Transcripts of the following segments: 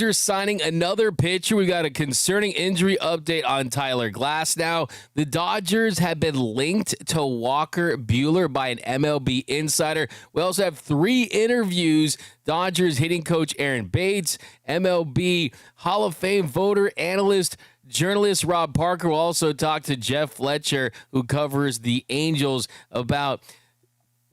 Dodgers signing another pitcher. We got a concerning injury update on Tyler Glasnow. The Dodgers have been linked to Walker Buehler by an MLB insider. We also have 3 interviews. Dodgers hitting coach Aaron Bates, MLB Hall of Fame voter, analyst, journalist Rob Parker will also talk to Jeff Fletcher, who covers the Angels, about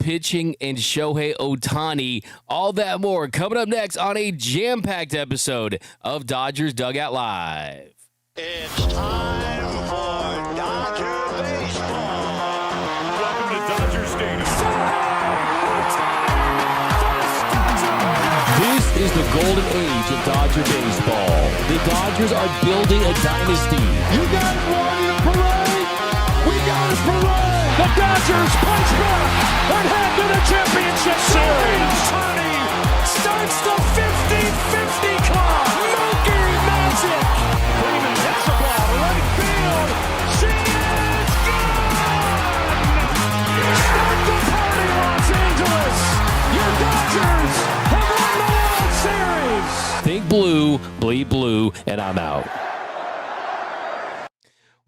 pitching and Shohei Ohtani. All that more coming up next on a jam-packed episode of Dodgers Dugout Live. It's time for Dodger baseball. Welcome to Dodger Stadium. This is the golden age of Dodger baseball. The Dodgers are building a dynasty. You got it, Warrior Parade. We got it, Parade. The Dodgers punch back and head to the championship series. Ohtani starts the 50-50 club. Mookie magic. Freeman hits the ball to right field. She is gone. Start the party, Los Angeles. Your Dodgers have won the World Series. Think blue, bleed blue, and I'm out.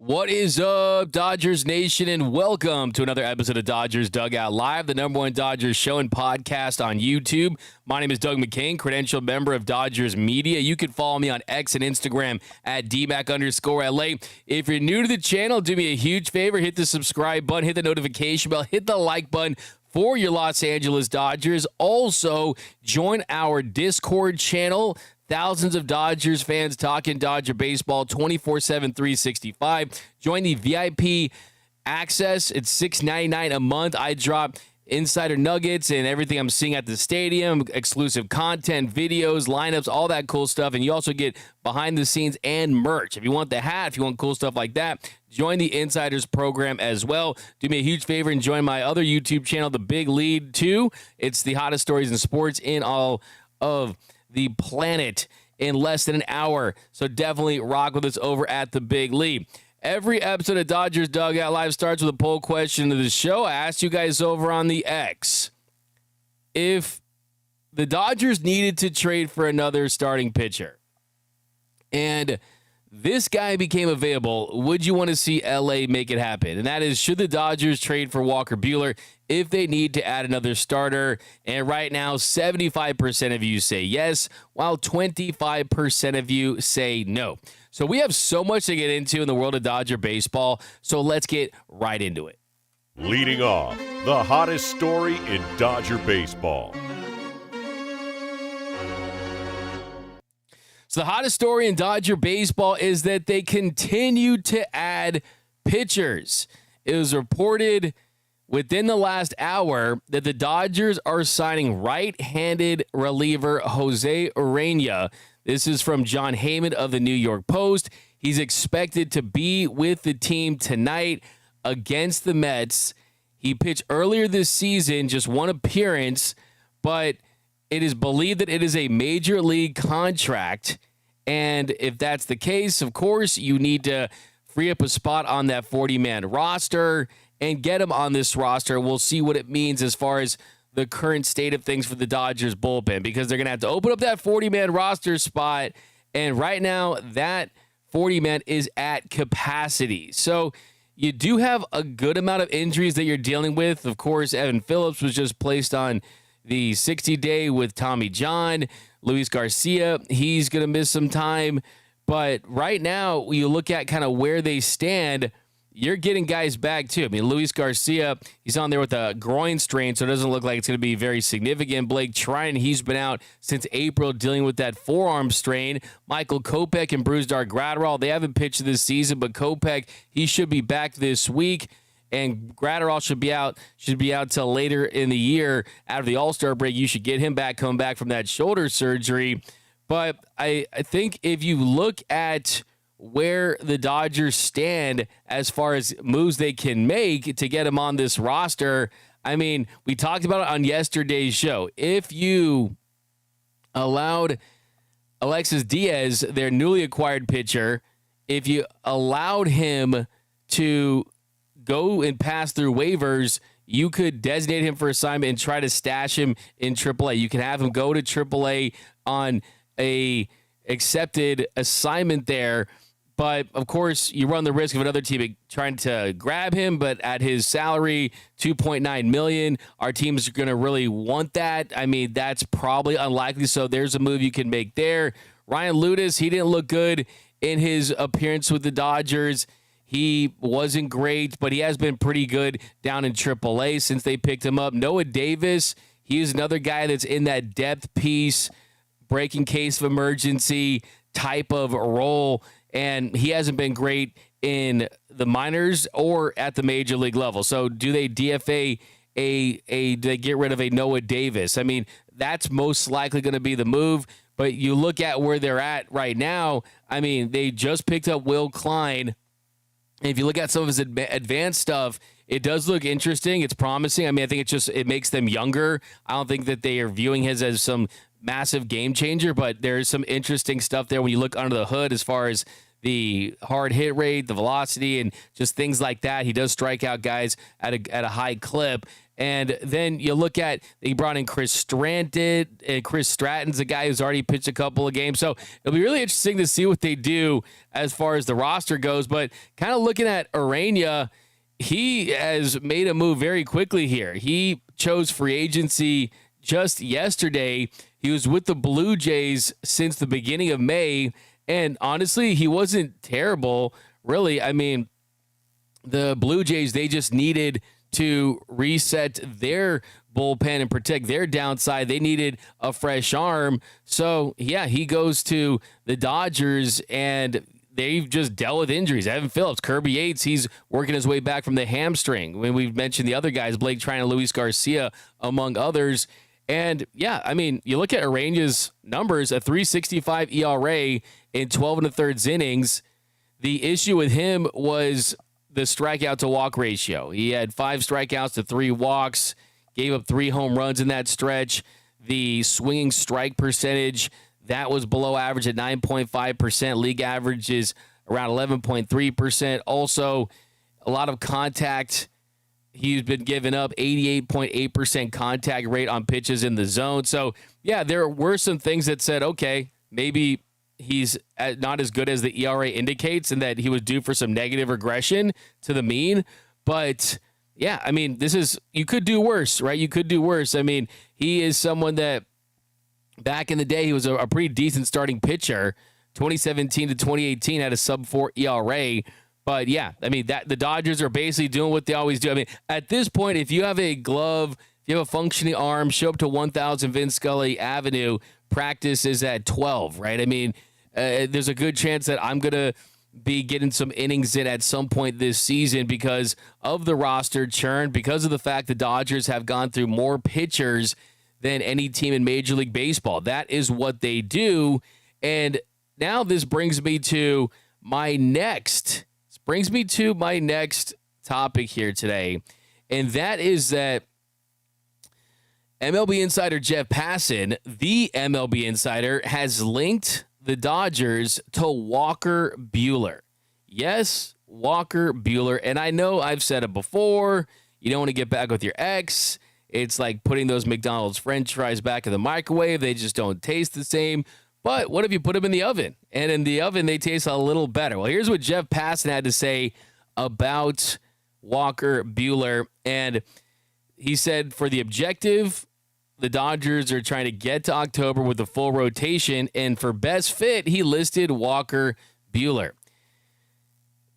What is up, Dodgers Nation, and welcome to another episode of Dodgers Dugout Live, the #1 Dodgers show and podcast on YouTube. My name is Doug McKain, credentialed member of Dodgers Media. You can follow me on X and Instagram at DMAC_LA. If you're new to the channel, do me a huge favor, hit the subscribe button, hit the notification bell, hit the like button for your Los Angeles Dodgers. Also, join our Discord channel. Thousands of Dodgers fans talking Dodger baseball 24/7, 365. Join the VIP access. It's $6.99 a month. I drop insider nuggets and everything I'm seeing at the stadium, exclusive content, videos, lineups, all that cool stuff. And you also get behind the scenes and merch. If you want the hat, if you want cool stuff like that, join the Insiders program as well. Do me a huge favor and join my other YouTube channel, The Big Lead 2. It's the hottest stories in sports in all of the planet in less than an hour. So definitely rock with us over at The Big Lead. Every episode of Dodgers Dugout Live starts with a poll question of the show. I asked you guys over on the X, if the Dodgers needed to trade for another starting pitcher and this guy became available, would you want to see LA make it happen? And that is, should the Dodgers trade for Walker Buehler if they need to add another starter? And right now, 75% of you say yes, while 25% of you say no. So we have so much to get into in the world of Dodger baseball, so let's get right into it. Leading off, the hottest story in Dodger baseball. So the hottest story in Dodger baseball is that they continue to add pitchers. It was reported within the last hour that the Dodgers are signing right-handed reliever Jose Urena. This is from John Heyman of the New York Post. He's expected to be with the team tonight against the Mets. He pitched earlier this season, just one appearance, but it is believed that it is a major league contract. And if that's the case, of course, you need to free up a spot on that 40-man roster and get him on this roster. We'll see what it means as far as the current state of things for the Dodgers bullpen, because they're going to have to open up that 40-man roster spot. And right now, that 40-man is at capacity. So you do have a good amount of injuries that you're dealing with. Of course, Evan Phillips was just placed on the 60-day with Tommy John. Luis Garcia, he's going to miss some time. But right now, you look at kind of where they stand, you're getting guys back too. I mean, Luis Garcia, he's on there with a groin strain, so it doesn't look like it's going to be very significant. Blake Treinen, he's been out since April dealing with that forearm strain. Michael Kopech and Brusdar Graterol, they haven't pitched this season, but Kopech, he should be back this week. And Graterol should be out till later in the year. After the All-Star break, you should get him back, coming back from that shoulder surgery. But I think if you look at where the Dodgers stand as far as moves they can make to get him on this roster, I mean, we talked about it on yesterday's show. If you allowed Alexis Diaz, their newly acquired pitcher, if you allowed him to go and pass through waivers, you could designate him for assignment and try to stash him in AAA. You can have him go to AAA on a accepted assignment there. But, of course, you run the risk of another team trying to grab him, but at his salary, $2.9 million, our teams are going to really want that. I mean, that's probably unlikely, so there's a move you can make there. Ryan Ludus, he didn't look good in his appearance with the Dodgers. He wasn't great, but he has been pretty good down in AAA since they picked him up. Noah Davis, he's another guy that's in that depth piece, breaking case of emergency type of role, and he hasn't been great in the minors or at the major league level. So do they DFA do they get rid of a Noah Davis? I mean, that's most likely going to be the move, but you look at where they're at right now. I mean, they just picked up Will Klein. And if you look at some of his advanced stuff, it does look interesting. It's promising. I mean, I think it makes them younger. I don't think that they are viewing his as some massive game changer, but there's some interesting stuff there when you look under the hood as far as the hard hit rate, the velocity, and just things like that. He does strike out guys at a high clip. And then you look at, they brought in Chris Stratton, and Chris Stratton's a guy who's already pitched a couple of games. So it'll be really interesting to see what they do as far as the roster goes. But kind of looking at Urania, he has made a move very quickly here. He chose free agency just yesterday. He was with the Blue Jays since the beginning of May, and honestly, he wasn't terrible, really. I mean, the Blue Jays, they just needed to reset their bullpen and protect their downside. They needed a fresh arm. So, yeah, he goes to the Dodgers, and they've just dealt with injuries. Evan Phillips, Kirby Yates, he's working his way back from the hamstring. When we've mentioned the other guys, Blake Trinan, Luis Garcia, among others. And, yeah, I mean, you look at Urania's numbers, a 3.65 ERA in 12 1/3 innings. The issue with him was the strikeout to walk ratio. He had 5 strikeouts to 3 walks, gave up 3 home runs in that stretch. The swinging strike percentage, that was below average at 9.5%. League average is around 11.3%. Also, a lot of contact. He's been giving up 88.8% contact rate on pitches in the zone. So, yeah, there were some things that said, okay, maybe he's not as good as the ERA indicates and that he was due for some negative regression to the mean. But, yeah, I mean, you could do worse, right? You could do worse. I mean, he is someone that back in the day, he was a pretty decent starting pitcher. 2017 to 2018 had a sub-4 ERA. But, yeah, I mean, the Dodgers are basically doing what they always do. I mean, at this point, if you have a glove, if you have a functioning arm, show up to 1000 Vince Scully Avenue, practice is at 12, right? I mean, there's a good chance that I'm going to be getting some innings in at some point this season because of the roster churn, because of the fact the Dodgers have gone through more pitchers than any team in Major League Baseball. That is what they do. And now this brings me to my next topic here today, and that is that MLB insider Jeff Passan, the MLB insider, has linked the Dodgers to Walker Buehler. Yes, Walker Buehler. And I know I've said it before. You don't want to get back with your ex. It's like putting those McDonald's French fries back in the microwave. They just don't taste the same. But what if you put them in the oven? And in the oven, they taste a little better. Well, here's what Jeff Passan had to say about Walker Buehler. And he said, for the objective, the Dodgers are trying to get to October with a full rotation. And for best fit, he listed Walker Buehler.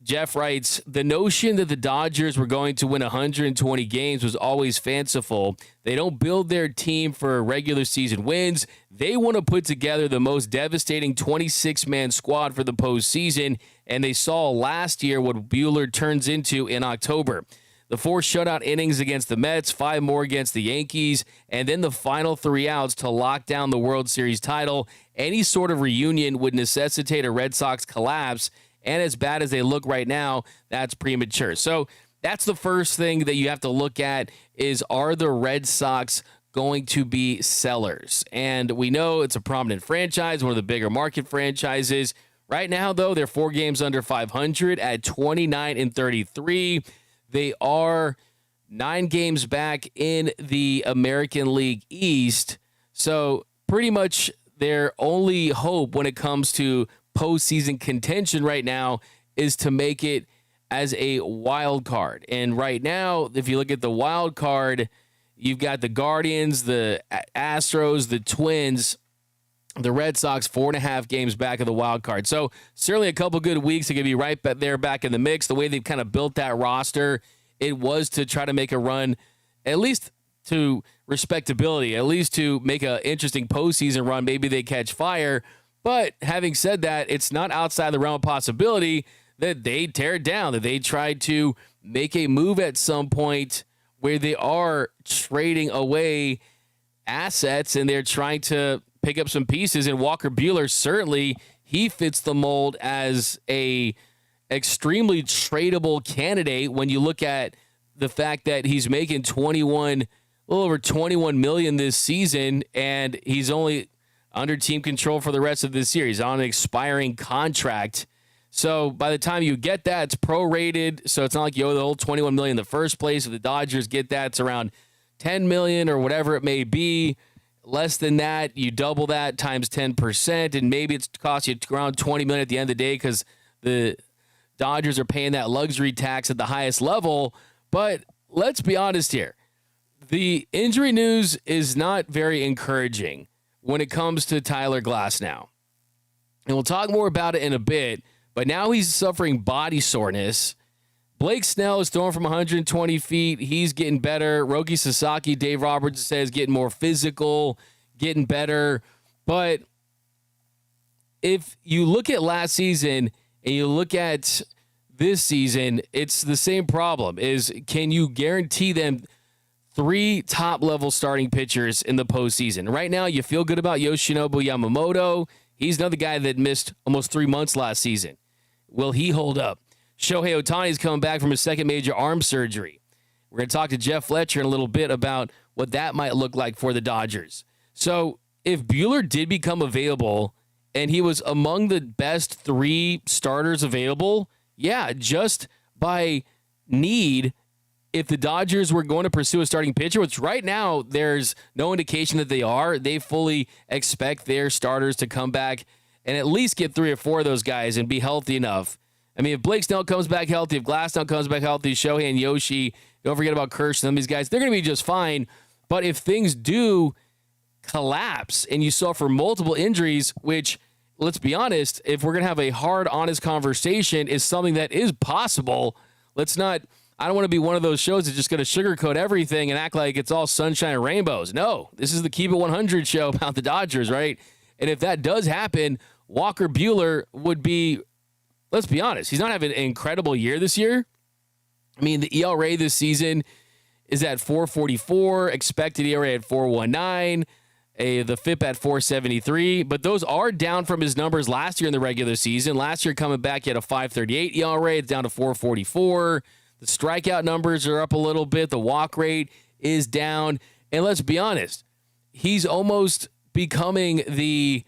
Jeff writes, the notion that the Dodgers were going to win 120 games was always fanciful. They don't build their team for regular season wins. They want to put together the most devastating 26-man squad for the postseason, and they saw last year what Buehler turns into in October. The 4 shutout innings against the Mets, 5 more against the Yankees, and then the final 3 outs to lock down the World Series title. Any sort of reunion would necessitate a Red Sox collapse, and as bad as they look right now, that's premature. So that's the first thing that you have to look at is, are the Red Sox going to be sellers? And we know it's a prominent franchise, one of the bigger market franchises. Right now, though, they're 4 games under 500 at 29-33. They are 9 games back in the American League East. So pretty much their only hope when it comes to postseason contention right now is to make it as a wild card. And right now, if you look at the wild card, you've got the Guardians, the Astros, the Twins, the Red Sox, 4.5 games back of the wild card. So certainly a couple good weeks. They could be right there back in the mix. The way they've kind of built that roster, it was to try to make a run, at least to respectability, at least to make an interesting postseason run. Maybe they catch fire. But having said that, it's not outside the realm of possibility that they tear it down, that they try to make a move at some point where they are trading away assets and they're trying to pick up some pieces. And Walker Buehler, certainly he fits the mold as a extremely tradable candidate when you look at the fact that he's making a little over $21 million this season, and he's only under team control for the rest of this year. He's on an expiring contract. So by the time you get that, it's prorated. So it's not like you owe the whole $21 million in the first place. If the Dodgers get that, it's around $10 million or whatever it may be. Less than that, you double that times 10%, and maybe it's cost you around $20 million at the end of the day because the Dodgers are paying that luxury tax at the highest level. But let's be honest here. The injury news is not very encouraging when it comes to Tyler Glasnow. And we'll talk more about it in a bit, but now he's suffering body soreness. Blake Snell is throwing from 120 feet. He's getting better. Roki Sasaki, Dave Roberts says, getting more physical, getting better. But if you look at last season and you look at this season, it's the same problem. Can you guarantee them 3 top-level starting pitchers in the postseason? Right now, you feel good about Yoshinobu Yamamoto. He's another guy that missed almost 3 months last season. Will he hold up? Shohei Ohtani is coming back from his second major arm surgery. We're going to talk to Jeff Fletcher in a little bit about what that might look like for the Dodgers. So if Buehler did become available and he was among the best 3 starters available, yeah, just by need, if the Dodgers were going to pursue a starting pitcher, which right now there's no indication that they are, they fully expect their starters to come back and at least get 3 or 4 of those guys and be healthy enough. I mean, if Blake Snell comes back healthy, if Glasnow comes back healthy, Shohei and Yoshi, don't forget about Kirsch, some of these guys, they're going to be just fine. But if things do collapse and you suffer multiple injuries, which, let's be honest, if we're going to have a hard, honest conversation, is something that is possible. I don't want to be one of those shows that's just going to sugarcoat everything and act like it's all sunshine and rainbows. No, this is the Keep It 100 show about the Dodgers, right? And if that does happen, Walker Buehler would be, let's be honest, he's not having an incredible year this year. I mean, the ERA this season is at 4.44, expected ERA at 4.19, the FIP at 4.73, but those are down from his numbers last year in the regular season. Last year coming back, he had a 5.38 ERA, it's down to 4.44. The strikeout numbers are up a little bit. The walk rate is down. And let's be honest, he's almost becoming the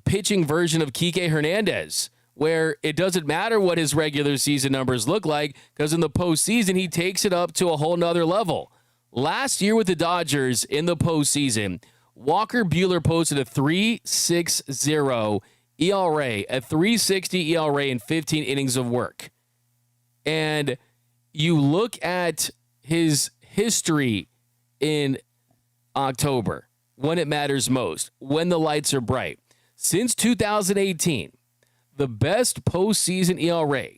pitching version of Kike Hernandez, where it doesn't matter what his regular season numbers look like, because in the postseason, he takes it up to a whole nother level. Last year with the Dodgers in the postseason, Walker Buehler posted a 3.60 ERA, a 3.60 ERA in 15 innings of work. And you look at his history in October, when it matters most, when the lights are bright. Since 2018, the best postseason ERA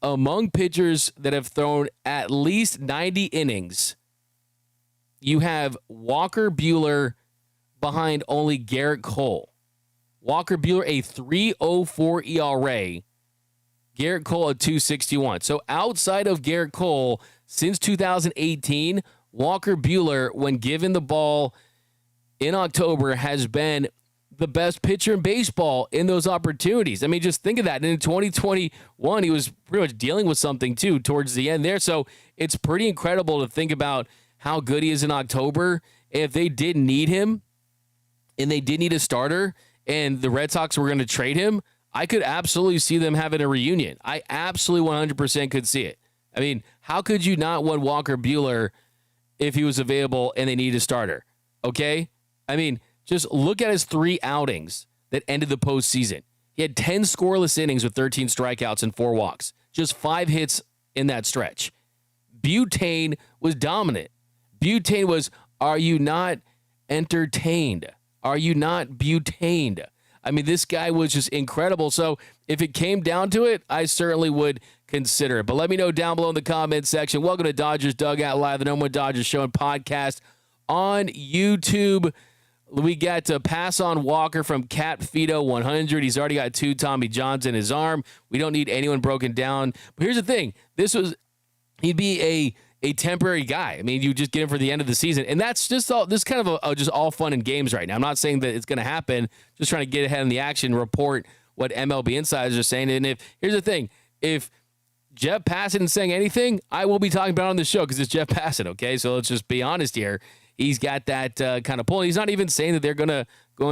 among pitchers that have thrown at least 90 innings, you have Walker Buehler behind only Garrett Cole. Walker Buehler, a 3.04 ERA. Garrett Cole at 2.61. So outside of Garrett Cole, since 2018, Walker Buehler, when given the ball in October, has been the best pitcher in baseball in those opportunities. I mean, just think of that. And in 2021, he was pretty much dealing with something, too, towards the end there. So it's pretty incredible to think about how good he is in October. If they did need him, and they did need a starter, and the Red Sox were going to trade him, I could absolutely see them having a reunion. I absolutely 100% could see it. I mean, how could you not want Walker Buehler if he was available and they need a starter? Okay? I mean, Just look at his 3 outings that ended the postseason. He had 10 scoreless innings with 13 strikeouts and 4 walks. Just 5 hits in that stretch. Butane was dominant. Butane was, are you not entertained? Are you not butained? I mean, this guy was just incredible. So if it came down to it, I certainly would consider it. But let me know down below in the comment section. Welcome to Dodgers Dugout Live, the #1 Dodgers show and podcast on YouTube. We got to Passan Walker from Cat Fido 100. He's already got 2 Tommy Johns in his arm. We don't need anyone broken down. But here's the thing. He'd be a temporary guy. I mean, you just get him for the end of the season. And that's just all, this kind of just all fun and games right now. I'm not saying that it's going to happen. Just trying to get ahead in the action, report what MLB insiders are saying. And here's the thing. If Jeff Passan is saying anything, I will be talking about it on the show because it's Jeff Passan, okay? So let's just be honest here. He's got that kind of pull. He's not even saying that they're going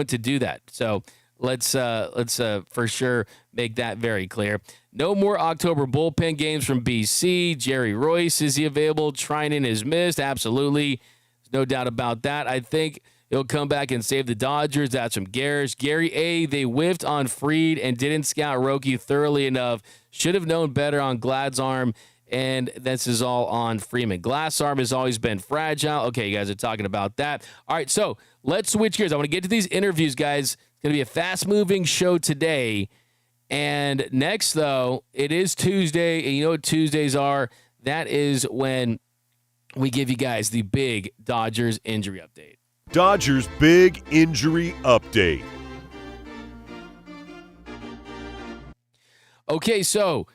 to do that. So let's for sure make that very clear. No more October bullpen games from BC. Jerry Royce, is he available? Trinan is missed. Absolutely. There's no doubt about that. I think he'll come back and save the Dodgers. That's from Garish. Gary A., they whiffed on Fried and didn't scout Roki thoroughly enough. Should have known better on Glad's arm. And this is all on Freeman. Glass arm has always been fragile. Okay, you guys are talking about that. All right, so let's switch gears. I want to get to these interviews, guys. It's going to be a fast-moving show today. And next, though, it is Tuesday. And you know what Tuesdays are? That is when we give you guys the big Dodgers injury update. Dodgers big injury update. Okay, so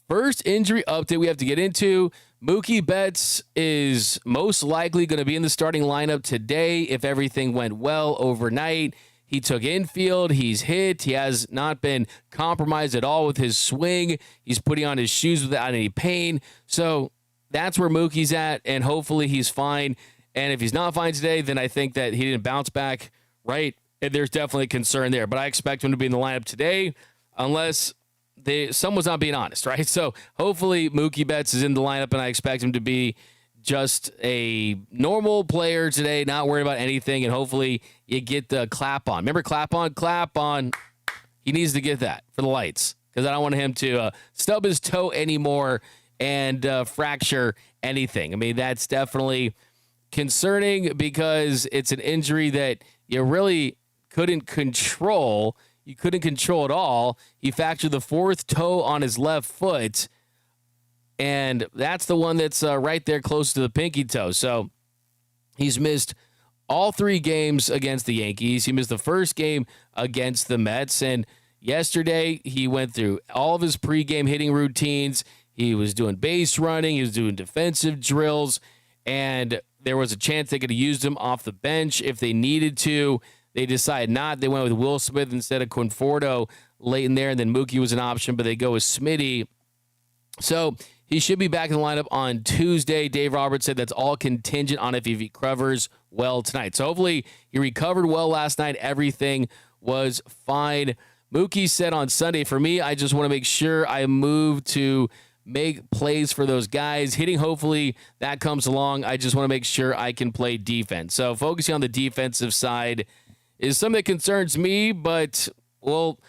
first injury update we have to get into. Mookie Betts is most likely going to be in the starting lineup today if everything went well overnight. He took infield. He's hit. He has not been compromised at all with his swing. He's putting on his shoes without any pain. So that's where Mookie's at, and hopefully he's fine. And if he's not fine today, then I think that he didn't bounce back right. And there's definitely concern there. But I expect him to be in the lineup today unless someone's not being honest, right? So hopefully Mookie Betts is in the lineup, and I expect him to be just a normal player today, not worried about anything, and hopefully you get the clap on. Remember, clap on. He needs to get that for the lights because I don't want him to stub his toe anymore and fracture anything. I mean, that's definitely concerning because it's an injury that you really couldn't control. You couldn't control at all. He fractured the 4th toe on his left foot, and that's the one that's right there close to the pinky toe. So he's missed all 3 games against the Yankees. He missed the first game against the Mets, and yesterday he went through all of his pregame hitting routines. He was doing base running. He was doing defensive drills, and there was a chance they could have used him off the bench if they needed to. They decided not. They went with Will Smith instead of Conforto late in there, and then Mookie was an option, but they go with Smitty. So he should be back in the lineup on Tuesday. Dave Roberts said that's all contingent on if he recovers well tonight. So hopefully he recovered well last night. Everything was fine. Mookie said on Sunday, for me, I just want to make sure I move to make plays for those guys. Hitting, hopefully that comes along. I just want to make sure I can play defense. So focusing on the defensive side is something that concerns me, but we'll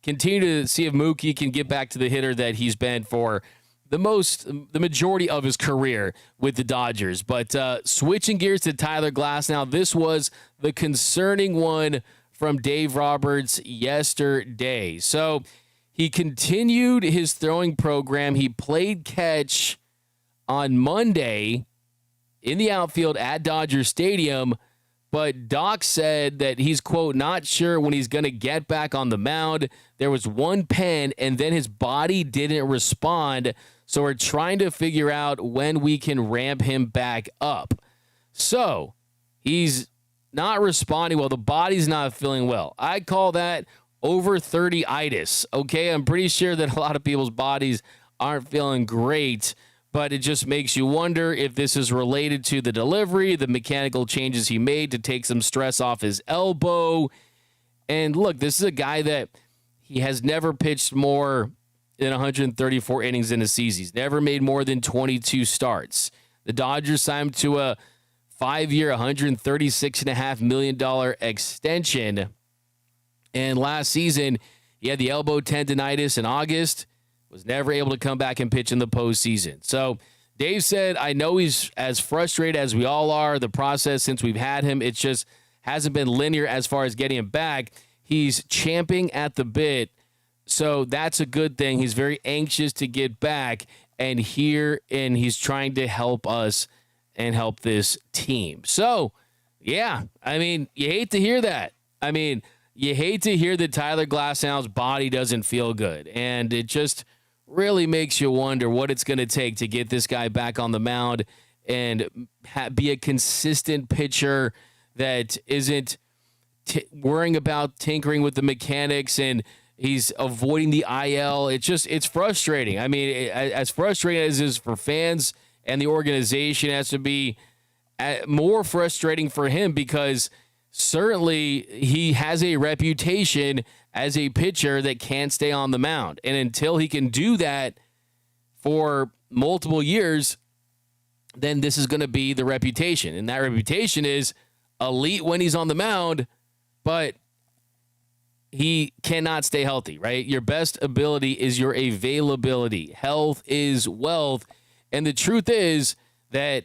continue to see if Mookie can get back to the hitter that he's been for the majority of his career with the Dodgers. But switching gears to Tyler Glasnow, this was the concerning one from Dave Roberts yesterday. So he continued his throwing program. He played catch on Monday in the outfield at Dodger Stadium, but Doc said that he's, quote, not sure when he's going to get back on the mound. There was one pen, and then his body didn't respond, so we're trying to figure out when we can ramp him back up. So he's not responding well. The body's not feeling well. I call that over 30-itis, okay? I'm pretty sure that a lot of people's bodies aren't feeling great, but it just makes you wonder if this is related to the delivery, the mechanical changes he made to take some stress off his elbow. And look, this is a guy that he has never pitched more than 134 innings in a season. He's never made more than 22 starts. The Dodgers signed him to a 5-year, $136.5 million extension. And last season, he had the elbow tendonitis in August, was never able to come back and pitch in the postseason. So Dave said, I know he's as frustrated as we all are. The process since we've had him, it just hasn't been linear as far as getting him back. He's champing at the bit, so that's a good thing. He's very anxious to get back, and he's trying to help us and help this team. So, yeah, I mean, you hate to hear that. I mean, you hate to hear that Tyler Glasnow's body doesn't feel good, and it just really makes you wonder what it's going to take to get this guy back on the mound and be a consistent pitcher that isn't worrying about tinkering with the mechanics, and he's avoiding the IL. It's frustrating. I mean, as frustrating as it is for fans and the organization, it has to be more frustrating for him because certainly he has a reputation as a pitcher that can't stay on the mound. And until he can do that for multiple years, then this is going to be the reputation. And that reputation is elite when he's on the mound, but he cannot stay healthy, right? Your best ability is your availability. Health is wealth. And the truth is that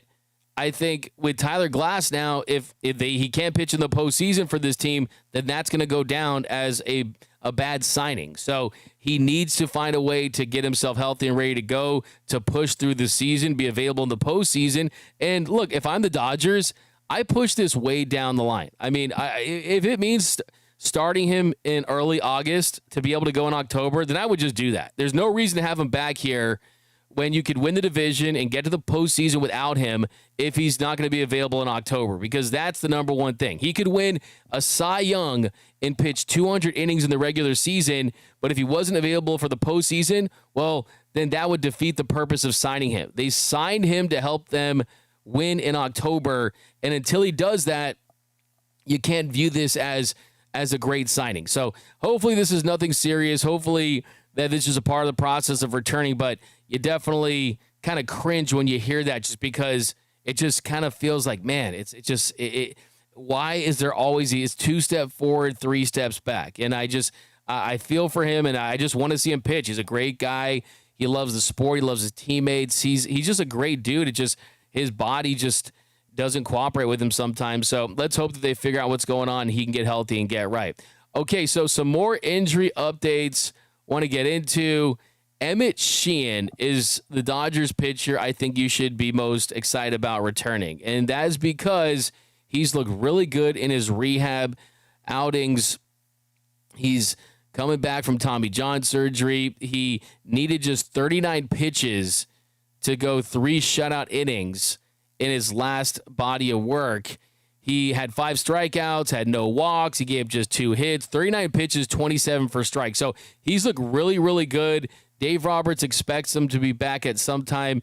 I think with Tyler Glasnow, if he can't pitch in the postseason for this team, then that's going to go down as a bad signing. So he needs to find a way to get himself healthy and ready to go, to push through the season, be available in the postseason. And look, if I'm the Dodgers, I push this way down the line. I mean, if it means starting him in early August to be able to go in October, then I would just do that. There's no reason to have him back here when you could win the division and get to the postseason without him if he's not going to be available in October, because that's the number one thing. He could win a Cy Young and pitch 200 innings in the regular season, but if he wasn't available for the postseason, well, then that would defeat the purpose of signing him. They signed him to help them win in October, and until he does that, you can't view this as a great signing. So hopefully this is nothing serious. Hopefully that this is a part of the process of returning, but you definitely kind of cringe when you hear that, just because it just kind of feels like, man, why is there always these 2 steps forward, 3 steps back? And I feel for him, and I just want to see him pitch. He's a great guy. He loves the sport. He loves his teammates. He's just a great dude. His body just doesn't cooperate with him sometimes. So let's hope that they figure out what's going on and he can get healthy and get right. Okay, so some more injury updates want to get into. Emmet Sheehan is the Dodgers pitcher I think you should be most excited about returning. And that is because he's looked really good in his rehab outings. He's coming back from Tommy John surgery. He needed just 39 pitches to go 3 shutout innings in his last body of work. He had 5 strikeouts, had no walks. He gave just 2 hits, 39 pitches, 27 for strikes. So he's looked really, really good. Dave Roberts expects him to be back at some time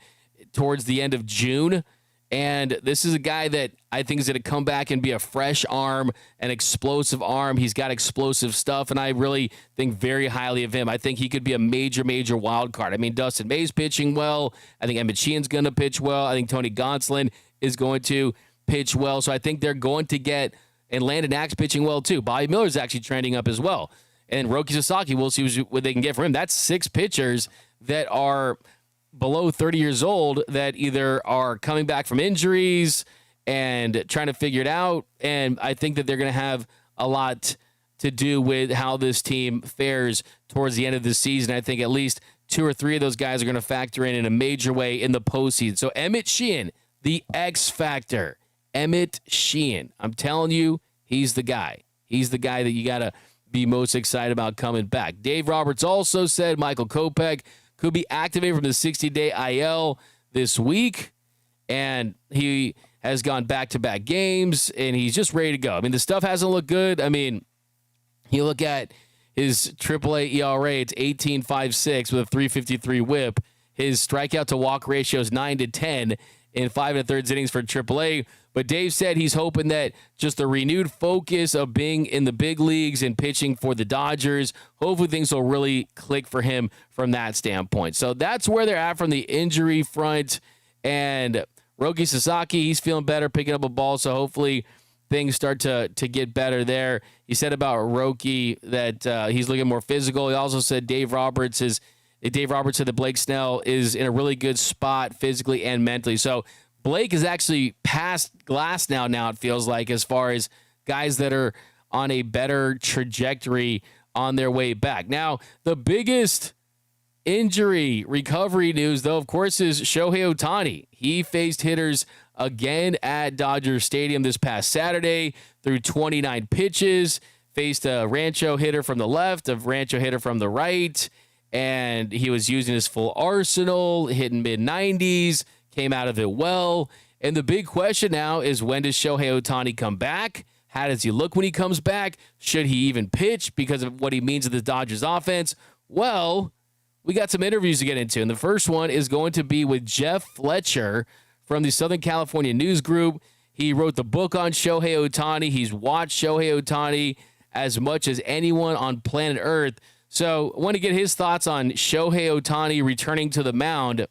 towards the end of June. And this is a guy that I think is going to come back and be a fresh arm, an explosive arm. He's got explosive stuff, and I really think very highly of him. I think he could be a major, major wild card. I mean, Dustin May's pitching well. I think Emmet Sheehan's going to pitch well. I think Tony Gonsolin is going to pitch well. So I think they're going to get, and Landon Axe pitching well too. Bobby Miller's actually trending up as well. And Roki Sasaki, we'll see what they can get for him. That's 6 pitchers that are below 30 years old that either are coming back from injuries and trying to figure it out. And I think that they're going to have a lot to do with how this team fares towards the end of the season. I think at least 2 or 3 of those guys are going to factor in a major way in the postseason. So Emmet Sheehan, the X factor. Emmet Sheehan. I'm telling you, he's the guy. He's the guy that you got to be most excited about coming back. Dave Roberts also said Michael Kopech could be activated from the 60-day IL this week, and he has gone back-to-back games, and he's just ready to go. I mean, the stuff hasn't looked good. I mean, you look at his AAA ERA, it's 18.56 with a 3.53 whip. His strikeout-to-walk ratio is 9-10 in 5 1/3 innings for AAA. But Dave said he's hoping that just the renewed focus of being in the big leagues and pitching for the Dodgers, hopefully things will really click for him from that standpoint. So that's where they're at from the injury front. And Roki Sasaki, he's feeling better, picking up a ball, so hopefully things start to get better there. He said about Roki that he's looking more physical. He also said Dave Roberts said that Blake Snell is in a really good spot physically and mentally. So Blake is actually past Glasnow now, it feels like, as far as guys that are on a better trajectory on their way back. Now, the biggest injury recovery news, though, of course, is Shohei Ohtani. He faced hitters again at Dodgers Stadium this past Saturday through 29 pitches, faced a Rancho hitter from the left, a Rancho hitter from the right, and he was using his full arsenal, hitting mid-90s, came out of it well. And the big question now is, when does Shohei Ohtani come back? How does he look when he comes back? Should he even pitch because of what he means to the Dodgers offense? Well, we got some interviews to get into, and the first one is going to be with Jeff Fletcher from the Southern California News Group. He wrote the book on Shohei Ohtani. He's watched Shohei Ohtani as much as anyone on planet Earth. So I want to get his thoughts on Shohei Ohtani returning to the mound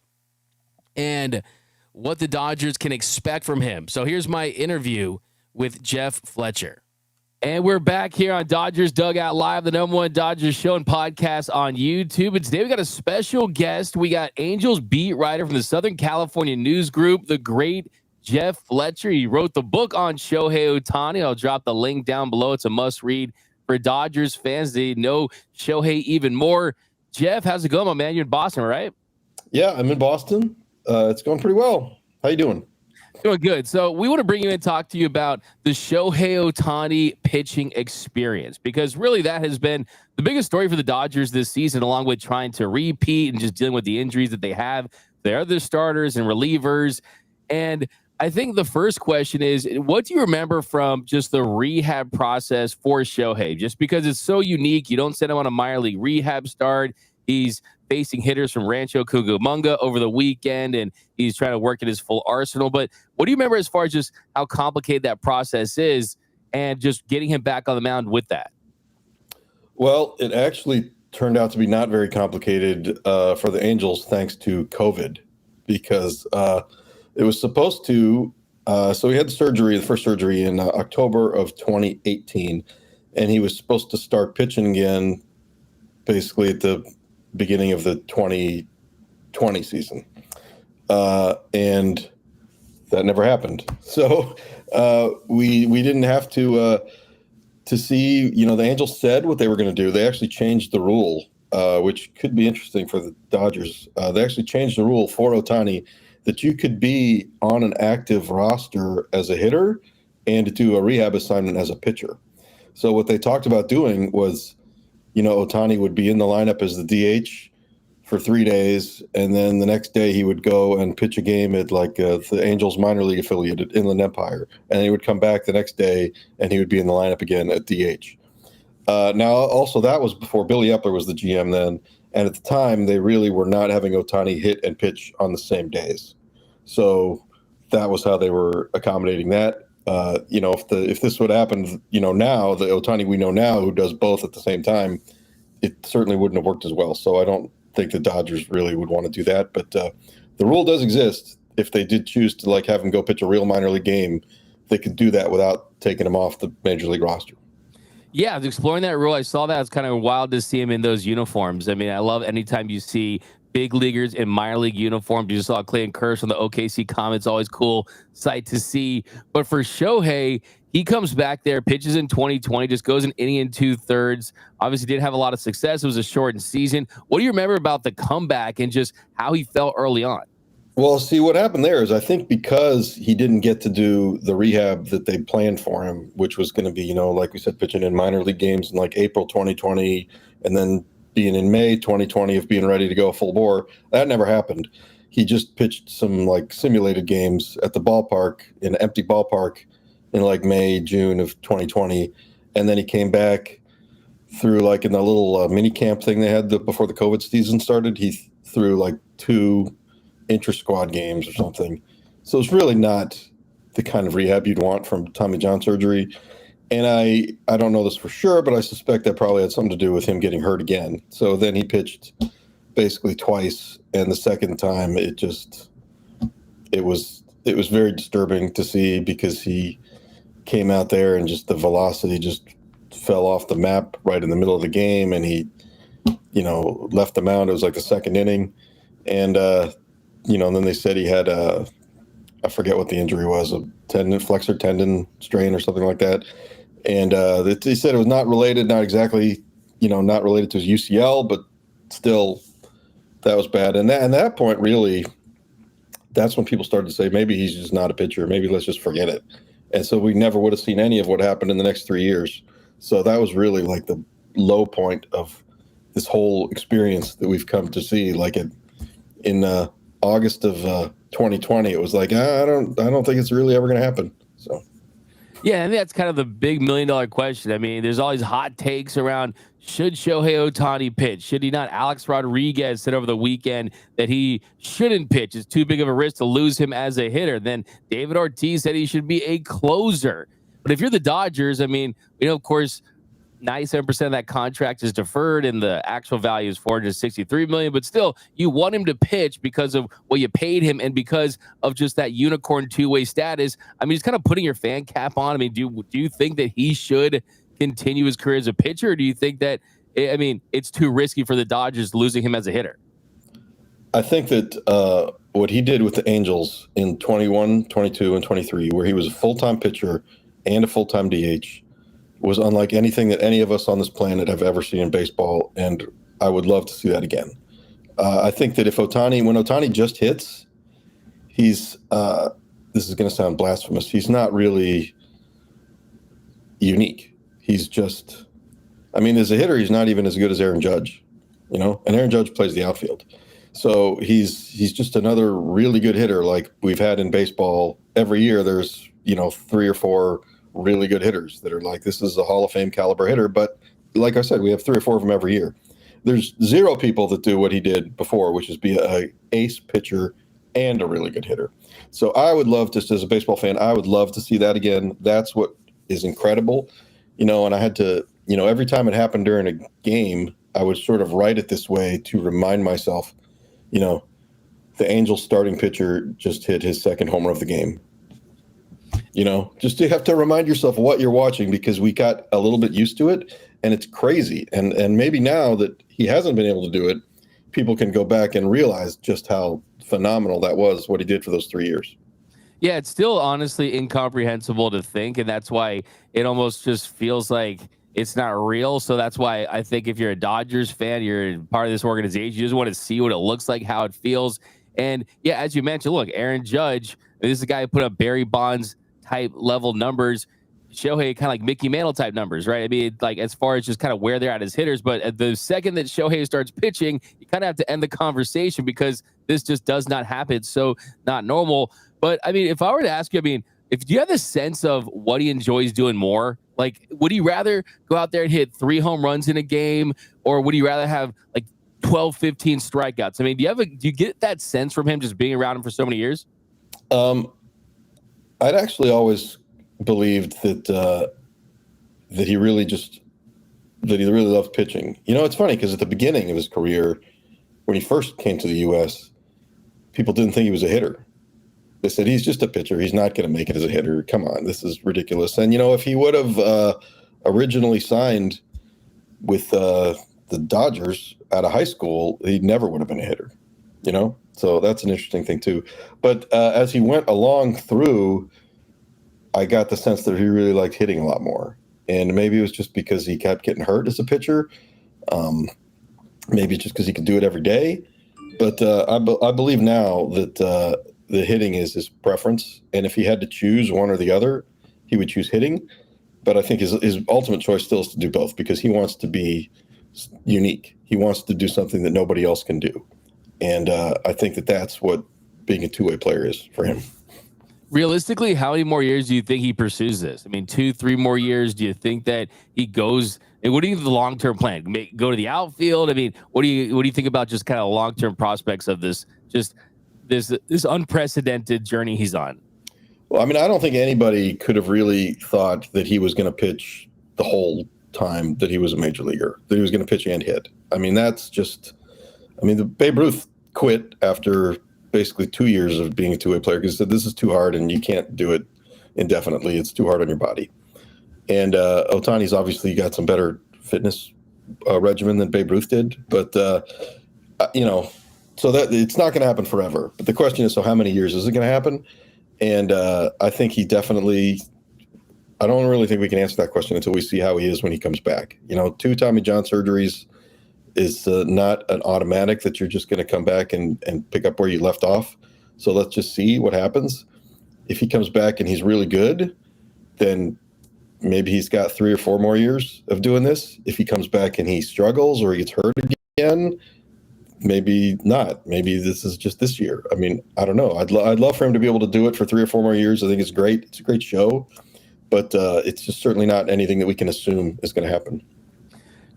and what the Dodgers can expect from him. So here's my interview with Jeff Fletcher. And we're back here on Dodgers Dugout Live, the #1 Dodgers show and podcast on YouTube. And today we got a special guest. We got Angels beat writer from the Southern California News Group, the great Jeff Fletcher. He wrote the book on Shohei Ohtani. I'll drop the link down below. It's a must-read for Dodgers fans. They know Shohei even more. Jeff, how's it going, my man? You're in Boston, right? Yeah, I'm in Boston. It's going pretty well. How you doing? Doing good. So we want to bring you in and talk to you about the Shohei Ohtani pitching experience, because really that has been the biggest story for the Dodgers this season, along with trying to repeat and just dealing with the injuries that they have, their other starters and relievers. And I think the first question is, what do you remember from just the rehab process for Shohei? Just because it's so unique, you don't send him on a minor league rehab start. He's facing hitters from Rancho Cucamonga over the weekend, and he's trying to work at his full arsenal. But what do you remember as far as just how complicated that process is and just getting him back on the mound with that? Well, it actually turned out to be not very complicated for the Angels, thanks to COVID, because it was supposed to. So he had the first surgery in October of 2018, and he was supposed to start pitching again basically at the beginning of the 2020 season. And that never happened. So we didn't have to see, the Angels said what they were going to do. They actually changed the rule, which could be interesting for the Dodgers. They actually changed the rule for Ohtani that you could be on an active roster as a hitter and to do a rehab assignment as a pitcher. So what they talked about doing was, Ohtani would be in the lineup as the DH for 3 days, and then the next day he would go and pitch a game at the Angels minor league affiliate at Inland Empire, and he would come back the next day and he would be in the lineup again at DH. Now, also that was before Billy Epler was the GM then, and at the time they really were not having Ohtani hit and pitch on the same days. So that was how they were accommodating that. If this would happen, now the Ohtani we know now who does both at the same time, it certainly wouldn't have worked as well. So I don't think the Dodgers really would want to do that. But the rule does exist. If they did choose to have him go pitch a real minor league game, they could do that without taking him off the major league roster. Yeah, I was exploring that rule. I saw that. It's kind of wild to see him in those uniforms. I mean, I love anytime you see big leaguers in minor league uniforms. You just saw Clayton Kershaw on the OKC Comets. Always cool sight to see. But for Shohei, he comes back there, pitches in 2020, just goes an inning and 2/3. Obviously didn't have a lot of success. It was a shortened season. What do you remember about the comeback and just how he felt early on? Well, see, what happened there is I think because he didn't get to do the rehab that they planned for him, which was going to be, like we said, pitching in minor league games in April 2020 and then being in May 2020 of being ready to go full bore. That never happened. He just pitched some simulated games at the ballpark, in an empty ballpark in May, June of 2020. And then he came back through in the little mini camp thing they had before the COVID season started. He threw 2 intra-squad games or something. So it's really not the kind of rehab you'd want from Tommy John surgery. And I don't know this for sure, but I suspect that probably had something to do with him getting hurt again. So then he pitched basically twice, and the second time it was it was very disturbing to see because he came out there and just the velocity just fell off the map right in the middle of the game, and he, left the mound. It was like the second inning, and and then they said he had I forget what the injury was, a flexor tendon strain or something like that, and they said it was not related, not exactly, not related to his UCL, but still, that was bad. And at that point, really, that's when people started to say maybe he's just not a pitcher. Maybe let's just forget it. And so we never would have seen any of what happened in the next 3 years. So that was really like the low point of this whole experience that we've come to see. Like in August of 2020, it was like I don't think it's really ever going to happen. So. Yeah, I think that's kind of the big $1 million question. I mean, there's all these hot takes around should Shohei Ohtani pitch? Should he not? Alex Rodriguez said over the weekend that he shouldn't pitch. It's too big of a risk to lose him as a hitter. Then David Ortiz said he should be a closer. But if you're the Dodgers, I mean, of course, 97% of that contract is deferred and the actual value is $463 million, but still you want him to pitch because of what you paid him and because of just that unicorn two-way status. I mean, he's kind of putting your fan cap on. I mean, do you think that he should continue his career as a pitcher, or do you think that, I mean, it's too risky for the Dodgers losing him as a hitter? I think that what he did with the Angels in 21, 22, and 23, where he was a full-time pitcher and a full-time DH, was unlike anything that any of us on this planet have ever seen in baseball, and I would love to see that again. I think that when Ohtani just hits, he's this is going to sound blasphemous. He's not really unique. He's just, as a hitter, he's not even as good as Aaron Judge, and Aaron Judge plays the outfield. So he's just another really good hitter like we've had in baseball. Every year there's, 3 or 4 really good hitters that are like, this is a Hall of Fame caliber hitter. But like I said, we have 3 or 4 of them every year. There's 0 people that do what he did before, which is be an ace pitcher and a really good hitter. So I would love, just as a baseball fan, I would love to see that again. That's what is incredible. And I had to, every time it happened during a game, I would sort of write it this way to remind myself, the Angels starting pitcher just hit his second homer of the game. Just to have to remind yourself what you're watching, because we got a little bit used to it and it's crazy. And maybe now that he hasn't been able to do it, people can go back and realize just how phenomenal that was, what he did for those 3 years. Yeah, it's still honestly incomprehensible to think, and that's why it almost just feels like it's not real. So that's why I think if you're a Dodgers fan, you're part of this organization, you just want to see what it looks like, how it feels. And yeah, as you mentioned, look, Aaron Judge, this is a guy who put up Barry Bonds type level numbers. Shohei kind of like Mickey Mantle type numbers, right? I mean, like as far as just kind of where they're at as hitters, but at the second that Shohei starts pitching, you kind of have to end the conversation because this just does not happen. It's so not normal. But I mean, if I were to ask you, if you have the sense of what he enjoys doing more, like would he rather go out there and hit 3 home runs in a game, or would he rather have like 12, 15 strikeouts? I mean, do you get that sense from him just being around him for so many years? I'd actually always believed that he really loved pitching. It's funny because at the beginning of his career, when he first came to the U.S., people didn't think he was a hitter. They said, he's just a pitcher. He's not going to make it as a hitter. Come on, this is ridiculous. And, if he would have originally signed with the Dodgers out of high school, he never would have been a hitter, So that's an interesting thing, too. But as he went along through, I got the sense that he really liked hitting a lot more. And maybe it was just because he kept getting hurt as a pitcher. Maybe just because he could do it every day. But I believe now that the hitting is his preference. And if he had to choose one or the other, he would choose hitting. But I think his ultimate choice still is to do both, because he wants to be unique. He wants to do something that nobody else can do. And I think that that's what being a two-way player is for him. Realistically, how many more years do you think he pursues this? I mean, 2-3 more years. Do you think that he goes? And what do you think of the long-term plan? Go to the outfield? I mean, what do you think about just kind of long-term prospects of this unprecedented journey he's on? Well, I mean, I don't think anybody could have really thought that he was going to pitch the whole time that he was a major leaguer, that he was going to pitch and hit. I mean, the Babe Ruth quit after basically 2 years of being a two-way player because he said this is too hard and you can't do it indefinitely. It's too hard on your body. And Ohtani's obviously got some better fitness regimen than Babe Ruth did, but so that it's not going to happen forever. But the question is, so how many years is it going to happen? And I think he definitely. I don't really think we can answer that question until we see how he is when he comes back. 2 Tommy John surgeries is not an automatic that you're just going to come back and pick up where you left off. So let's just see what happens. If he comes back and he's really good, then maybe he's got 3 or 4 more years of doing this. If he comes back and he struggles or he gets hurt again, maybe not. Maybe this is just this year. I mean, I don't know. I'd love for him to be able to do it for 3 or 4 more years. I think it's great. It's a great show. But it's just certainly not anything that we can assume is going to happen.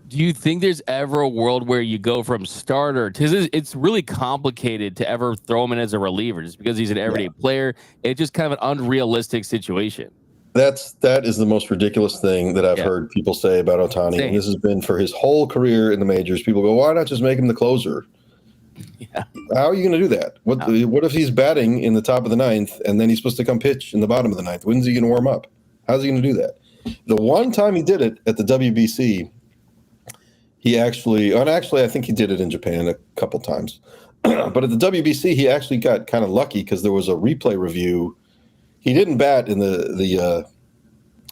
Do you think there's ever a world where you go from starter because it's really complicated to ever throw him in as a reliever just because he's an everyday player? It's just kind of an unrealistic situation. That is the most ridiculous thing that I've heard people say about Ohtani. And this has been for his whole career in the majors. People go, why not just make him the closer? Yeah. How are you going to do that? What if he's batting in the top of the 9th and then he's supposed to come pitch in the bottom of the 9th? When's he going to warm up? How's he going to do that? The one time he did it at the WBC, I think he did it in Japan a couple times. But at the WBC, he actually got kind of lucky because there was a replay review. He didn't bat in the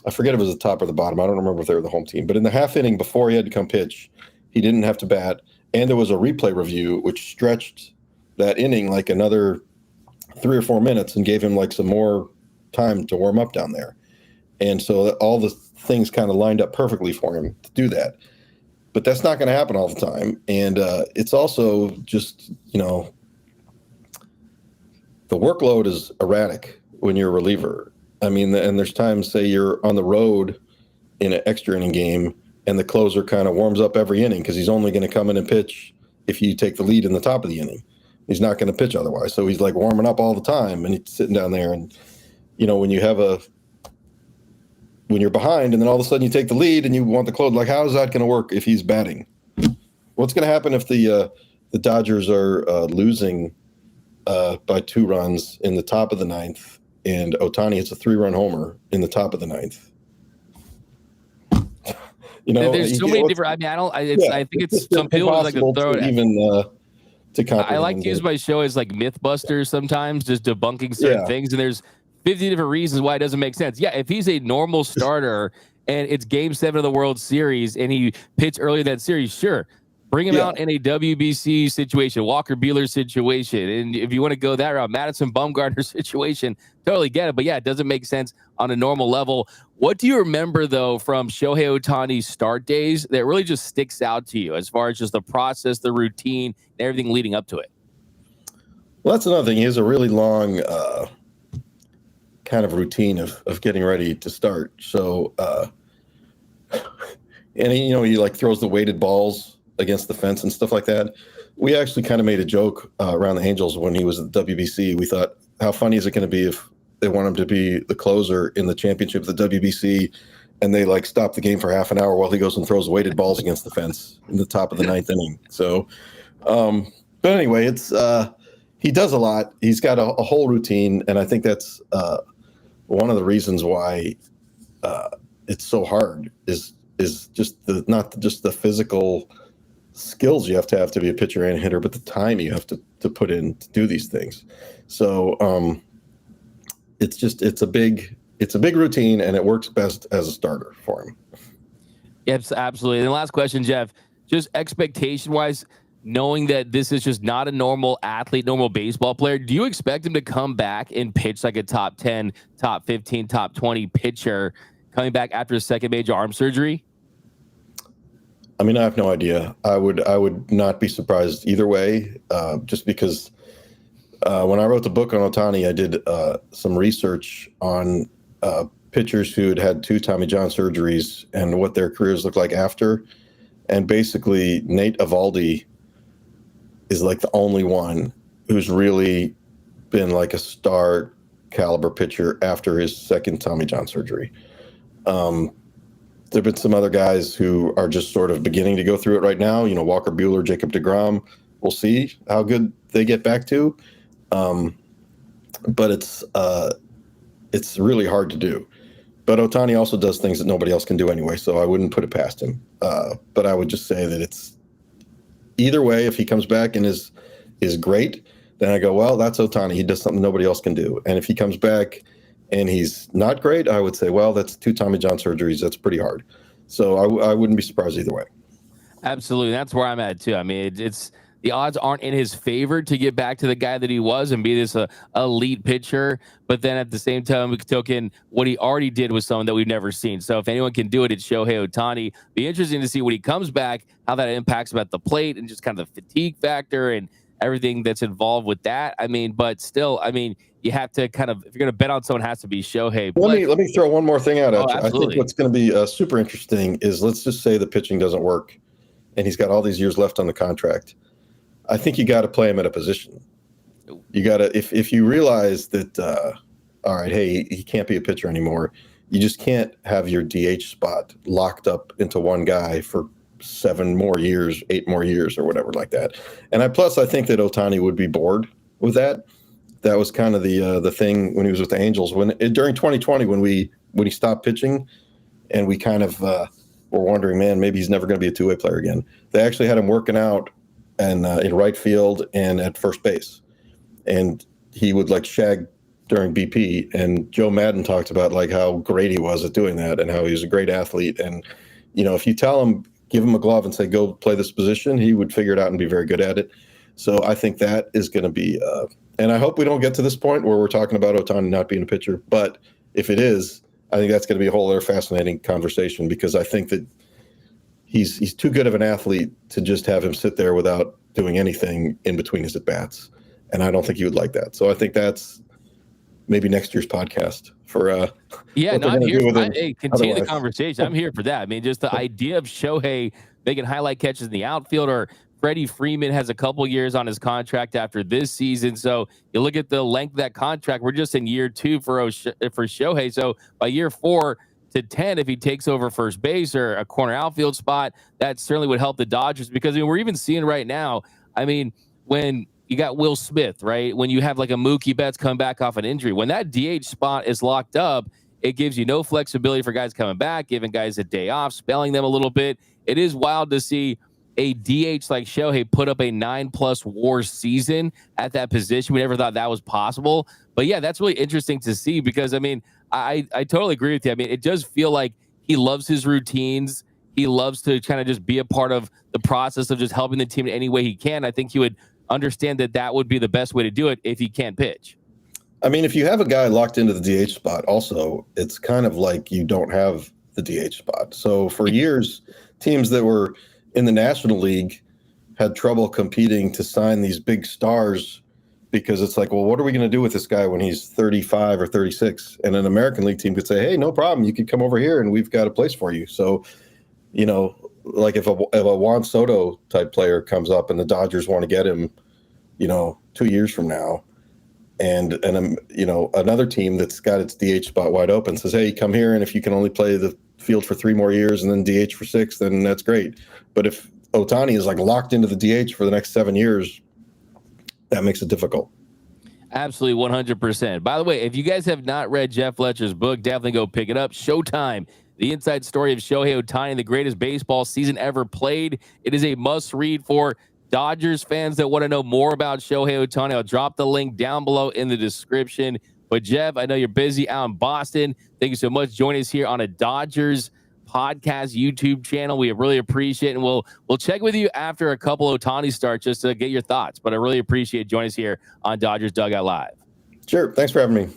I forget if it was the top or the bottom. I don't remember if they were the home team. But in the half inning before he had to come pitch, he didn't have to bat. And there was a replay review which stretched that inning like another 3 or 4 minutes and gave him like some more time to warm up down there. And so all the things kind of lined up perfectly for him to do that. But that's not going to happen all the time. And it's also just, the workload is erratic when you're a reliever. I mean, and there's times, say you're on the road in an extra inning game and the closer kind of warms up every inning because he's only going to come in and pitch if you take the lead in the top of the inning. He's not going to pitch otherwise. So he's like warming up all the time and he's sitting down there. And, when you're behind and then all of a sudden you take the lead and you want the close, like how is that going to work if he's batting? What's going to happen if the Dodgers are losing by 2 runs in the top of the 9th and Ohtani hits a 3-run homer in the top of the 9th? There's so many different. I think it's some people like to throw it even to comprehend. I like to use my show as like Mythbusters sometimes, just debunking certain things, and there's 50 different reasons why it doesn't make sense. Yeah, if he's a normal starter and it's Game 7 of the World Series and he pitched early in that series, sure, bring him out in a WBC situation, Walker Buehler situation, and if you want to go that route, Madison Bumgarner situation, totally get it. But yeah, it doesn't make sense on a normal level. What do you remember though from Shohei Ohtani's start days that really just sticks out to you as far as just the process, the routine, and everything leading up to it? Well, that's another thing. He has a really long kind of routine of getting ready to start. So, and he like throws the weighted balls against the fence and stuff like that. We actually kind of made a joke around the Angels when he was at the WBC. We thought, how funny is it going to be if they want him to be the closer in the championship of the WBC and they like stop the game for half an hour while he goes and throws weighted balls against the fence in the top of the 9th inning. So, but anyway, it's he does a lot. He's got a whole routine, and I think that's one of the reasons why it's so hard is just not just the physical skills you have to be a pitcher and hitter, but the time you have to put in to do these things. So it's a big routine, and it works best as a starter for him. Yes, absolutely. And the last question, Jeff, just expectation wise, knowing that this is just not a normal athlete, normal baseball player, do you expect him to come back and pitch like a top 10, top 15, top 20 pitcher coming back after his second major arm surgery? I mean, I have no idea. I would not be surprised either way, just because when I wrote the book on Ohtani, I did some research on pitchers who had 2 Tommy John surgeries and what their careers looked like after. And basically, Nate Eovaldi is like the only one who's really been like a star caliber pitcher after his second Tommy John surgery. There've been some other guys who are just sort of beginning to go through it right now. Walker Buehler, Jacob deGrom. We'll see how good they get back to. But it's really hard to do. But Ohtani also does things that nobody else can do anyway, so I wouldn't put it past him. But I would just say that it's either way. If he comes back and is great, then I go, well, that's Ohtani. He does something nobody else can do. And if he comes back and he's not great, I would say, well, that's 2 Tommy John surgeries. That's pretty hard. So I wouldn't be surprised either way. Absolutely. That's where I'm at too. I mean, it's the odds aren't in his favor to get back to the guy that he was and be this elite pitcher. But then at the same time, token, what he already did was someone that we've never seen. So if anyone can do it, it's Shohei Ohtani. Be interesting to see when he comes back, how that impacts him at the plate and just kind of the fatigue factor and everything that's involved with that. I mean, but still, I mean, you have to kind of, if you're going to bet on someone, it has to be Shohei. Let me throw one more thing out at you. Absolutely. I think what's going to be super interesting is, let's just say the pitching doesn't work and he's got all these years left on the contract. I think you got to play him at a position. You got to, if you realize that, all right, hey, he can't be a pitcher anymore. You just can't have your DH spot locked up into one guy for 7 more years, 8 more years, or whatever like that. And I think that Ohtani would be bored with that. That was kind of the thing when he was with the Angels. During 2020, when he stopped pitching, and we kind of were wondering, man, maybe he's never going to be a two-way player again. They actually had him working out and in right field and at first base, and he would like shag during BP. And Joe Madden talked about like how great he was at doing that and how he was a great athlete. And if you tell him, give him a glove and say, go play this position, he would figure it out and be very good at it. So I think that is going to be, and I hope we don't get to this point where we're talking about Ohtani not being a pitcher. But if it is, I think that's going to be a whole other fascinating conversation, because I think that he's too good of an athlete to just have him sit there without doing anything in between his at-bats. And I don't think he would like that. So I think that's maybe next year's podcast for I'm here. Continue the conversation. I'm here for that. I mean, just the idea of Shohei making highlight catches in the outfield, or Freddie Freeman has a couple years on his contract after this season. So you look at the length of that contract. We're just in year 2 for Shohei. So by year 4 to 10, if he takes over first base or a corner outfield spot, that certainly would help the Dodgers, because we're even seeing right now, I mean, when you got Will Smith, right? When you have like a Mookie Betts come back off an injury, when that DH spot is locked up, it gives you no flexibility for guys coming back, giving guys a day off, spelling them a little bit. It is wild to see a DH like Shohei put up a 9+ WAR season at that position. We never thought that was possible. But yeah, that's really interesting to see, because I mean, I totally agree with you. I mean, it does feel like he loves his routines. He loves to kind of just be a part of the process of just helping the team in any way he can. I think he would understand that would be the best way to do it if he can't pitch. I mean, if you have a guy locked into the DH spot, also, it's kind of like you don't have the DH spot. So for years, teams that were in the National League had trouble competing to sign these big stars, because it's like, well, what are we going to do with this guy when he's 35 or 36? And an American League team could say, hey, no problem. You could come over here and we've got a place for you. So, like if a Juan Soto type player comes up and the Dodgers want to get him, 2 years from now, and another team that's got its DH spot wide open says, hey, come here, and if you can only play the field for 3 more years and then DH for 6, then that's great. But if Ohtani is like locked into the DH for the next 7 years, that makes it difficult. Absolutely, 100%. By the way, if you guys have not read Jeff Fletcher's book, definitely go pick it up. Showtime, the inside story of Shohei Ohtani, the greatest baseball season ever played. It is a must-read for Dodgers fans that want to know more about Shohei Ohtani. I'll drop the link down below in the description. But Jeff, I know you're busy out in Boston. Thank you so much. Join us here on a Dodgers podcast YouTube channel. We really appreciate it. And we'll check with you after a couple Ohtani starts just to get your thoughts. But I really appreciate joining us here on Dodgers Dugout Live. Sure. Thanks for having me.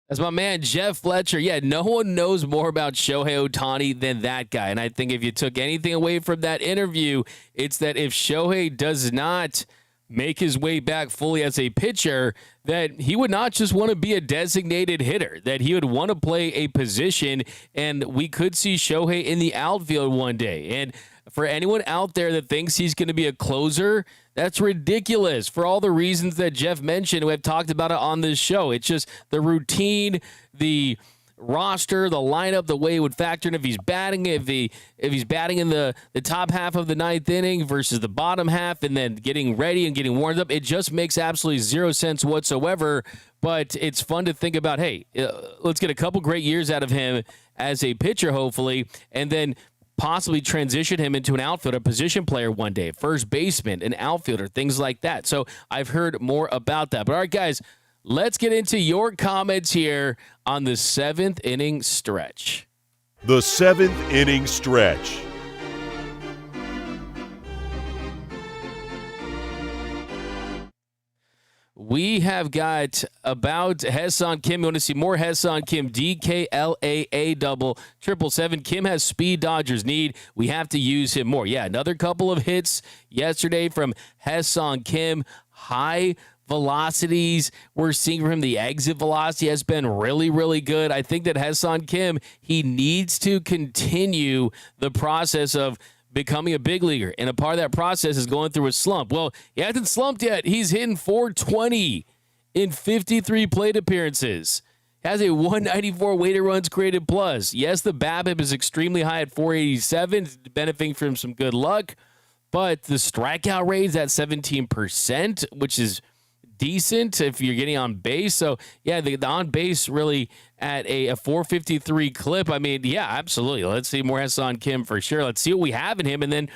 That's my man, Jeff Fletcher. Yeah, no one knows more about Shohei Ohtani than that guy. And I think if you took anything away from that interview, it's that if Shohei does not make his way back fully as a pitcher, that he would not just want to be a designated hitter, that he would want to play a position, and we could see Shohei in the outfield one day. And for anyone out there that thinks he's going to be a closer, that's ridiculous for all the reasons that Jeff mentioned. We've talked about it on this show. It's just the routine, the roster, the lineup, the way it would factor in if he's batting, if he's batting in the top half of the ninth inning versus the bottom half, and then getting ready and getting warmed up. It just makes absolutely zero sense whatsoever. But it's fun to think about, hey, let's get a couple great years out of him as a pitcher, hopefully, and then possibly transition him into an outfielder, position player one day, first baseman, an outfielder, things like that. So I've heard more about that. But all right, guys, let's get into your comments here on the 7th inning stretch. The 7th inning stretch. We have got about Hassan Kim. You want to see more Hassan Kim? DKLAA double 777. Kim has speed Dodgers need. We have to use him more. Yeah, another couple of hits yesterday from Hassan Kim. High velocities we're seeing from him. The exit velocity has been really, really good. I think that Hassan Kim, he needs to continue the process of becoming a big leaguer, and a part of that process is going through a slump. Well, he hasn't slumped yet. He's hitting .420 in 53 plate appearances. Has a 194 weighted runs created plus. Yes, the BABIP is extremely high at 487, benefiting from some good luck, but the strikeout rate is at 17%, which is decent if you're getting on base. So, yeah, the on base really at a 453 clip. I mean, yeah, absolutely. Let's see more Hassan Kim for sure. Let's see what we have in him. And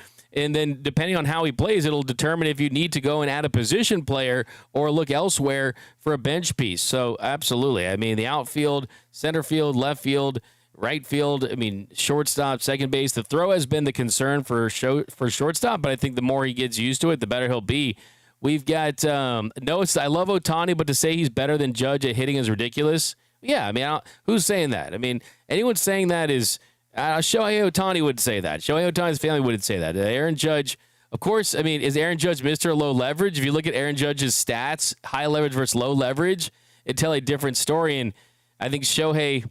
then depending on how he plays, it'll determine if you need to go and add a position player or look elsewhere for a bench piece. So, absolutely. I mean, the outfield, center field, left field, right field, I mean, shortstop, second base. The throw has been the concern for shortstop, but I think the more he gets used to it, the better he'll be. We've got I love Ohtani, but to say he's better than Judge at hitting is ridiculous. Yeah, I mean, who's saying that? I mean, anyone saying that is Shohei Ohtani would say that. Shohei Ohtani's family would say that. Aaron Judge, of course, I mean, is Aaron Judge Mr. Low Leverage? If you look at Aaron Judge's stats, high leverage versus low leverage, it'd tell a different story. And I think Shohei,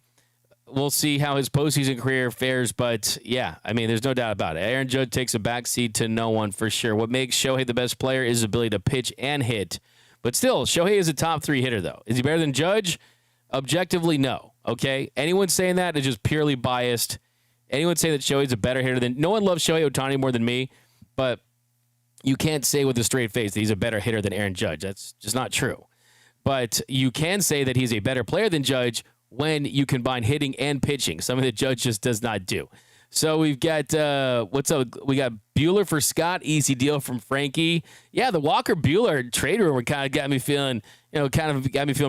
we'll see how his postseason career fares, but yeah, I mean, there's no doubt about it. Aaron Judge takes a backseat to no one for sure. What makes Shohei the best player is his ability to pitch and hit. But still, Shohei is a top 3 hitter, though. Is he better than Judge? Objectively, no. Okay? Anyone saying that is just purely biased. Anyone saying that Shohei's a better hitter than... No one loves Shohei Ohtani more than me, but you can't say with a straight face that he's a better hitter than Aaron Judge. That's just not true. But you can say that he's a better player than Judge when you combine hitting and pitching, something that Judge just does not do. So we've got, what's up? We got Buehler for Scott, easy deal from Frankie. Yeah, the Walker Buehler trade rumor kind of got me feeling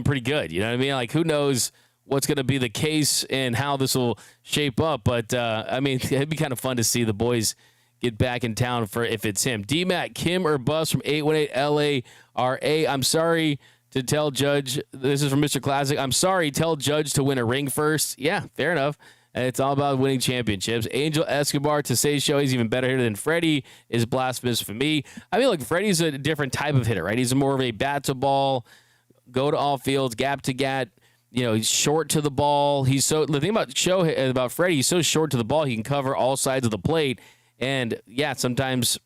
pretty good. You know what I mean? Like, who knows what's going to be the case and how this will shape up. But, I mean, it'd be kind of fun to see the boys get back in town for if it's him. D-Mac, Kim or Bus from 818 LARA. I'm sorry to tell Judge, this is from Mr. Classic, I'm sorry, tell Judge to win a ring first. Yeah, fair enough. And it's all about winning championships. Angel Escobar, to say Shohei's even better hitter than Freddie is blasphemous for me. I mean, look, Freddie's a different type of hitter, right? He's more of a bat to ball, go to all fields, gap to gap. You know, he's short to the ball. The thing about Freddie, he's so short to the ball, he can cover all sides of the plate. And yeah, sometimes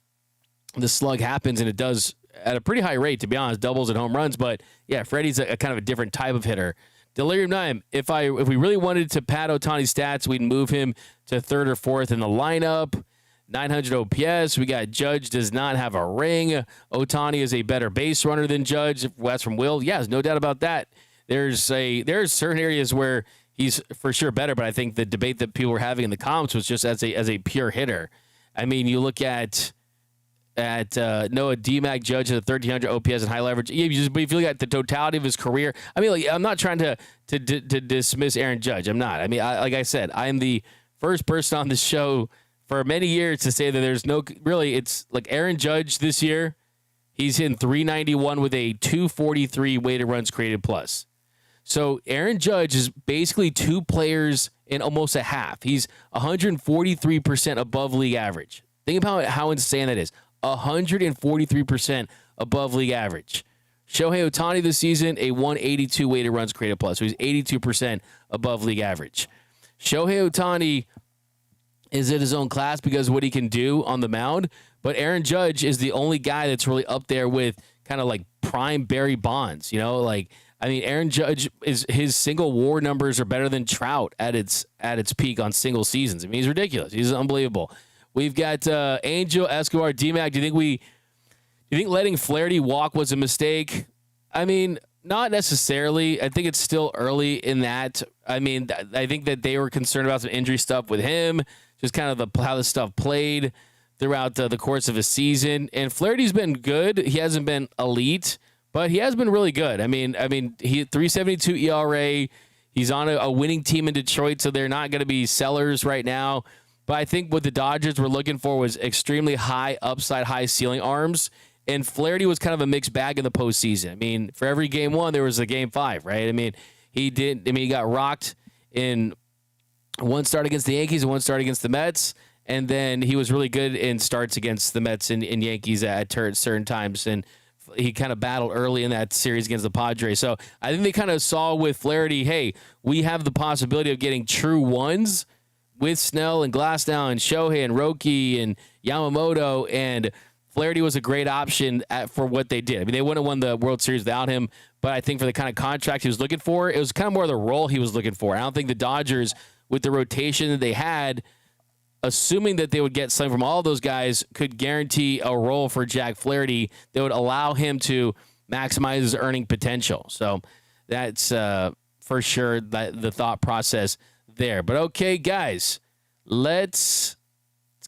the slug happens, and it does at a pretty high rate, to be honest, doubles and home runs. But yeah, Freddie's a kind of a different type of hitter. Delirium 9, if we really wanted to pad Ohtani's stats, we'd move him to 3rd or 4th in the lineup. 900 OPS. We got Judge does not have a ring. Ohtani is a better base runner than Judge. That's from Will. Yeah, there's no doubt about that. There's certain areas where he's for sure better, but I think the debate that people were having in the comments was just as a pure hitter. I mean, you look at Noah D-Mac, Judge at 1,300 OPS and high leverage. But if you look at the totality of his career, I mean, like, I'm not trying to dismiss Aaron Judge. I'm not. I mean, like I said, I'm the first person on this show for many years to say that there's no really. It's like Aaron Judge this year. He's hitting 391 with a 243 weighted runs created plus. So Aaron Judge is basically 2 players in almost a half. He's 143% above league average. Think about how insane that is. 143% above league average. Shohei Ohtani this season, a 182 weighted runs created plus. So he's 82% above league average. Shohei Ohtani is in his own class because of what he can do on the mound. But Aaron Judge is the only guy that's really up there with kind of like prime Barry Bonds. You know, like I mean, Aaron Judge his single WAR numbers are better than Trout at its peak on single seasons. I mean, he's ridiculous. He's unbelievable. We've got Angel, Escobar, D-Mac. Do you think letting Flaherty walk was a mistake? I mean, not necessarily. I think it's still early in that. I mean, I think that they were concerned about some injury stuff with him, just kind of how the stuff played throughout the course of a season. And Flaherty's been good. He hasn't been elite, but he has been really good. I mean, he 3.72 ERA. He's on a winning team in Detroit, so they're not going to be sellers right now. But I think what the Dodgers were looking for was extremely high upside, high ceiling arms. And Flaherty was kind of a mixed bag in the postseason. I mean, for every game 1, there was a game 5, right? I mean, he got rocked in one start against the Yankees and one start against the Mets. And then he was really good in starts against the Mets and Yankees at certain times. And he kind of battled early in that series against the Padres. So I think they kind of saw with Flaherty, hey, we have the possibility of getting true ones with Snell and Glasnow and Shohei and Roki and Yamamoto. And Flaherty was a great option for what they did. I mean, they wouldn't have won the World Series without him. But I think for the kind of contract he was looking for, it was kind of more the role he was looking for. I don't think the Dodgers, with the rotation that they had, assuming that they would get something from all those guys, could guarantee a role for Jack Flaherty that would allow him to maximize his earning potential. So that's for sure the thought process there. But okay, guys, let's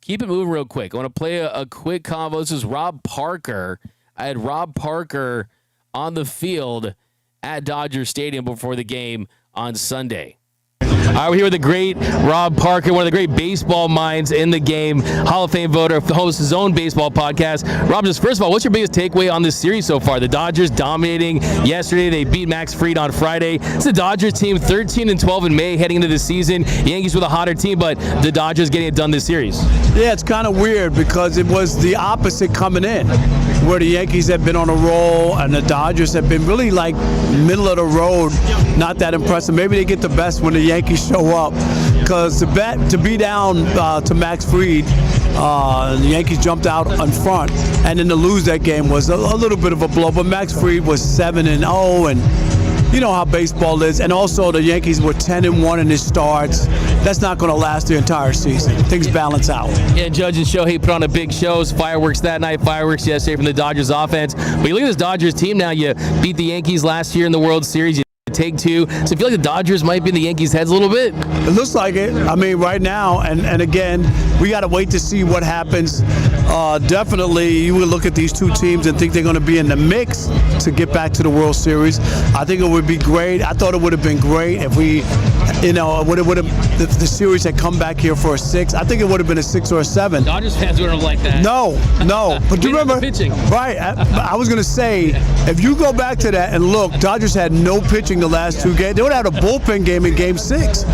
keep it moving real quick. I want to play a quick convo. This is Rob Parker. I had Rob Parker on the field at Dodger Stadium before the game on Sunday. All right, we're here with the great Rob Parker, one of the great baseball minds in the game, Hall of Fame voter, hosts his own baseball podcast. Rob, just first of all, what's your biggest takeaway on this series so far? The Dodgers dominating yesterday. They beat Max Fried on Friday. It's the Dodgers team 13-12 in May heading into the season. Yankees with a hotter team, but the Dodgers getting it done this series. Yeah, it's kind of weird because it was the opposite coming in, where the Yankees have been on a roll and the Dodgers have been really like middle of the road, not that impressive. Maybe they get the best when the Yankees show up, because to be down to Max Fried, the Yankees jumped out in front, and then to lose that game was a little bit of a blow. But Max Fried was 7-0, and you know how baseball is. And also the Yankees were 10-1 in his starts. That's not going to last the entire season. Things balance out. Yeah, Judge and Shohei put on a big show. Fireworks that night, fireworks yesterday from the Dodgers offense. But you look at this Dodgers team now. You beat the Yankees last year in the World Series. You take 2. So I feel like the Dodgers might be in the Yankees' heads a little bit. It looks like it. I mean, right now, and again, we got to wait to see what happens. Definitely, you would look at these two teams and think they're going to be in the mix to get back to the World Series. I think it would be great. I thought it would have been great if we, the series had come back here for a 6. I think it would have been a 6 or a 7. Dodgers fans wouldn't have liked that. No. But you remember, pitching. Right? I was going to say, if you go back to that and look, Dodgers had no pitching the last 2 games. They would have had a bullpen game in Game 6,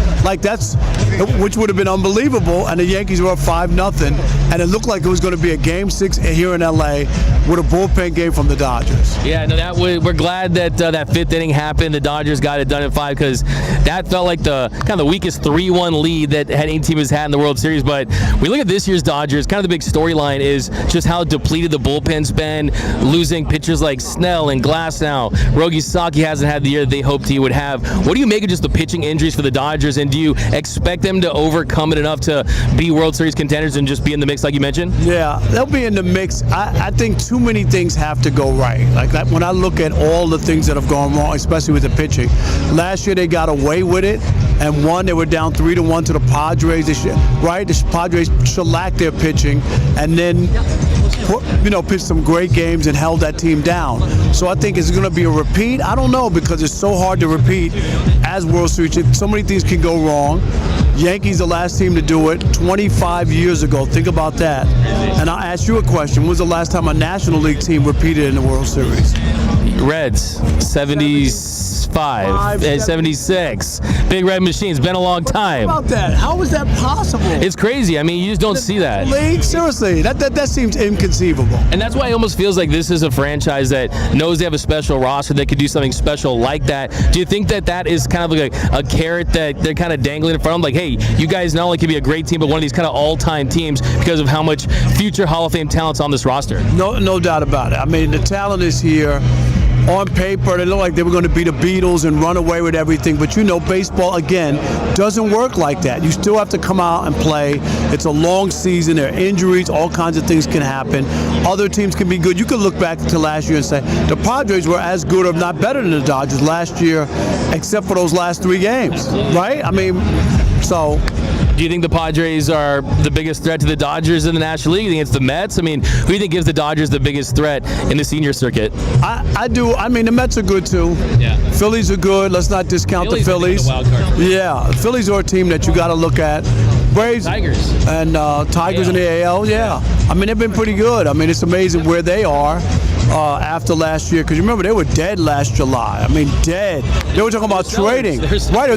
which would have been unbelievable. And the Yankees were up 5-0, and it looked like it was going to be a Game 6 here in LA with a bullpen game from the Dodgers. Yeah, no, we're glad that that 5th inning happened. The Dodgers got it done in 5, because that felt like the kind of the weakest 3-1 lead that any team has had in the World Series. But we look at this year's Dodgers. Kind of the big storyline is just how depleted the bullpen's been, losing pitchers like Snell and Glasnow. Roki Sasaki hasn't had the year that they hoped he would have. What do you make of just the pitching injuries for the Dodgers, and do you expect them to overcome it enough to be World Series contenders and just be in the mix like you mentioned? Yeah, they'll be in the mix. I think too many things have to go right. When I look at all the things that have gone wrong, especially with the pitching. Last year they got away with it, and they were down 3-1 to the Padres. The Padres shellacked their pitching, and then pitched some great games and held that team down. So I think it's going to be a repeat. I don't know, because it's so hard to repeat as World Series. So many things can go wrong. Yankees, the last team to do it 25 years ago. Think about that. And I'll ask you a question. When was the last time a National League team repeated in the World Series? Reds, 75, 76. Big Red Machine. It's been a long time. How about that? How is that possible? It's crazy. I mean, you just don't see that. League? Seriously, that seems inconceivable. And that's why it almost feels like this is a franchise that knows they have a special roster that could do something special like that. Do you think that is kind of like a carrot that they're kind of dangling in front of them? Like, hey, you guys not only can be a great team, but one of these kind of all-time teams because of how much future Hall of Fame talent's on this roster? No doubt about it. I mean, the talent is here. on paper, they looked like they were going to be the Beatles and run away with everything. But baseball, again, doesn't work like that. You still have to come out and play. It's a long season. There are injuries. All kinds of things can happen. Other teams can be good. You can look back to last year and say the Padres were as good, if not better than the Dodgers last year, except for those last 3 games, right? I mean, so... Do you think the Padres are the biggest threat to the Dodgers in the National League? You think it's the Mets? I mean, who do you think gives the Dodgers the biggest threat in the senior circuit? I do. I mean, the Mets are good too. Yeah. Phillies are good. Let's not discount the Phillies. The wild card. Yeah, Phillies are a team that you got to look at. Braves, Tigers, and Tigers in the AL. Yeah. I mean, they've been pretty good. I mean, it's amazing where they are. After last year, because remember they were dead last July. I mean, dead. They were talking about trading, right? They were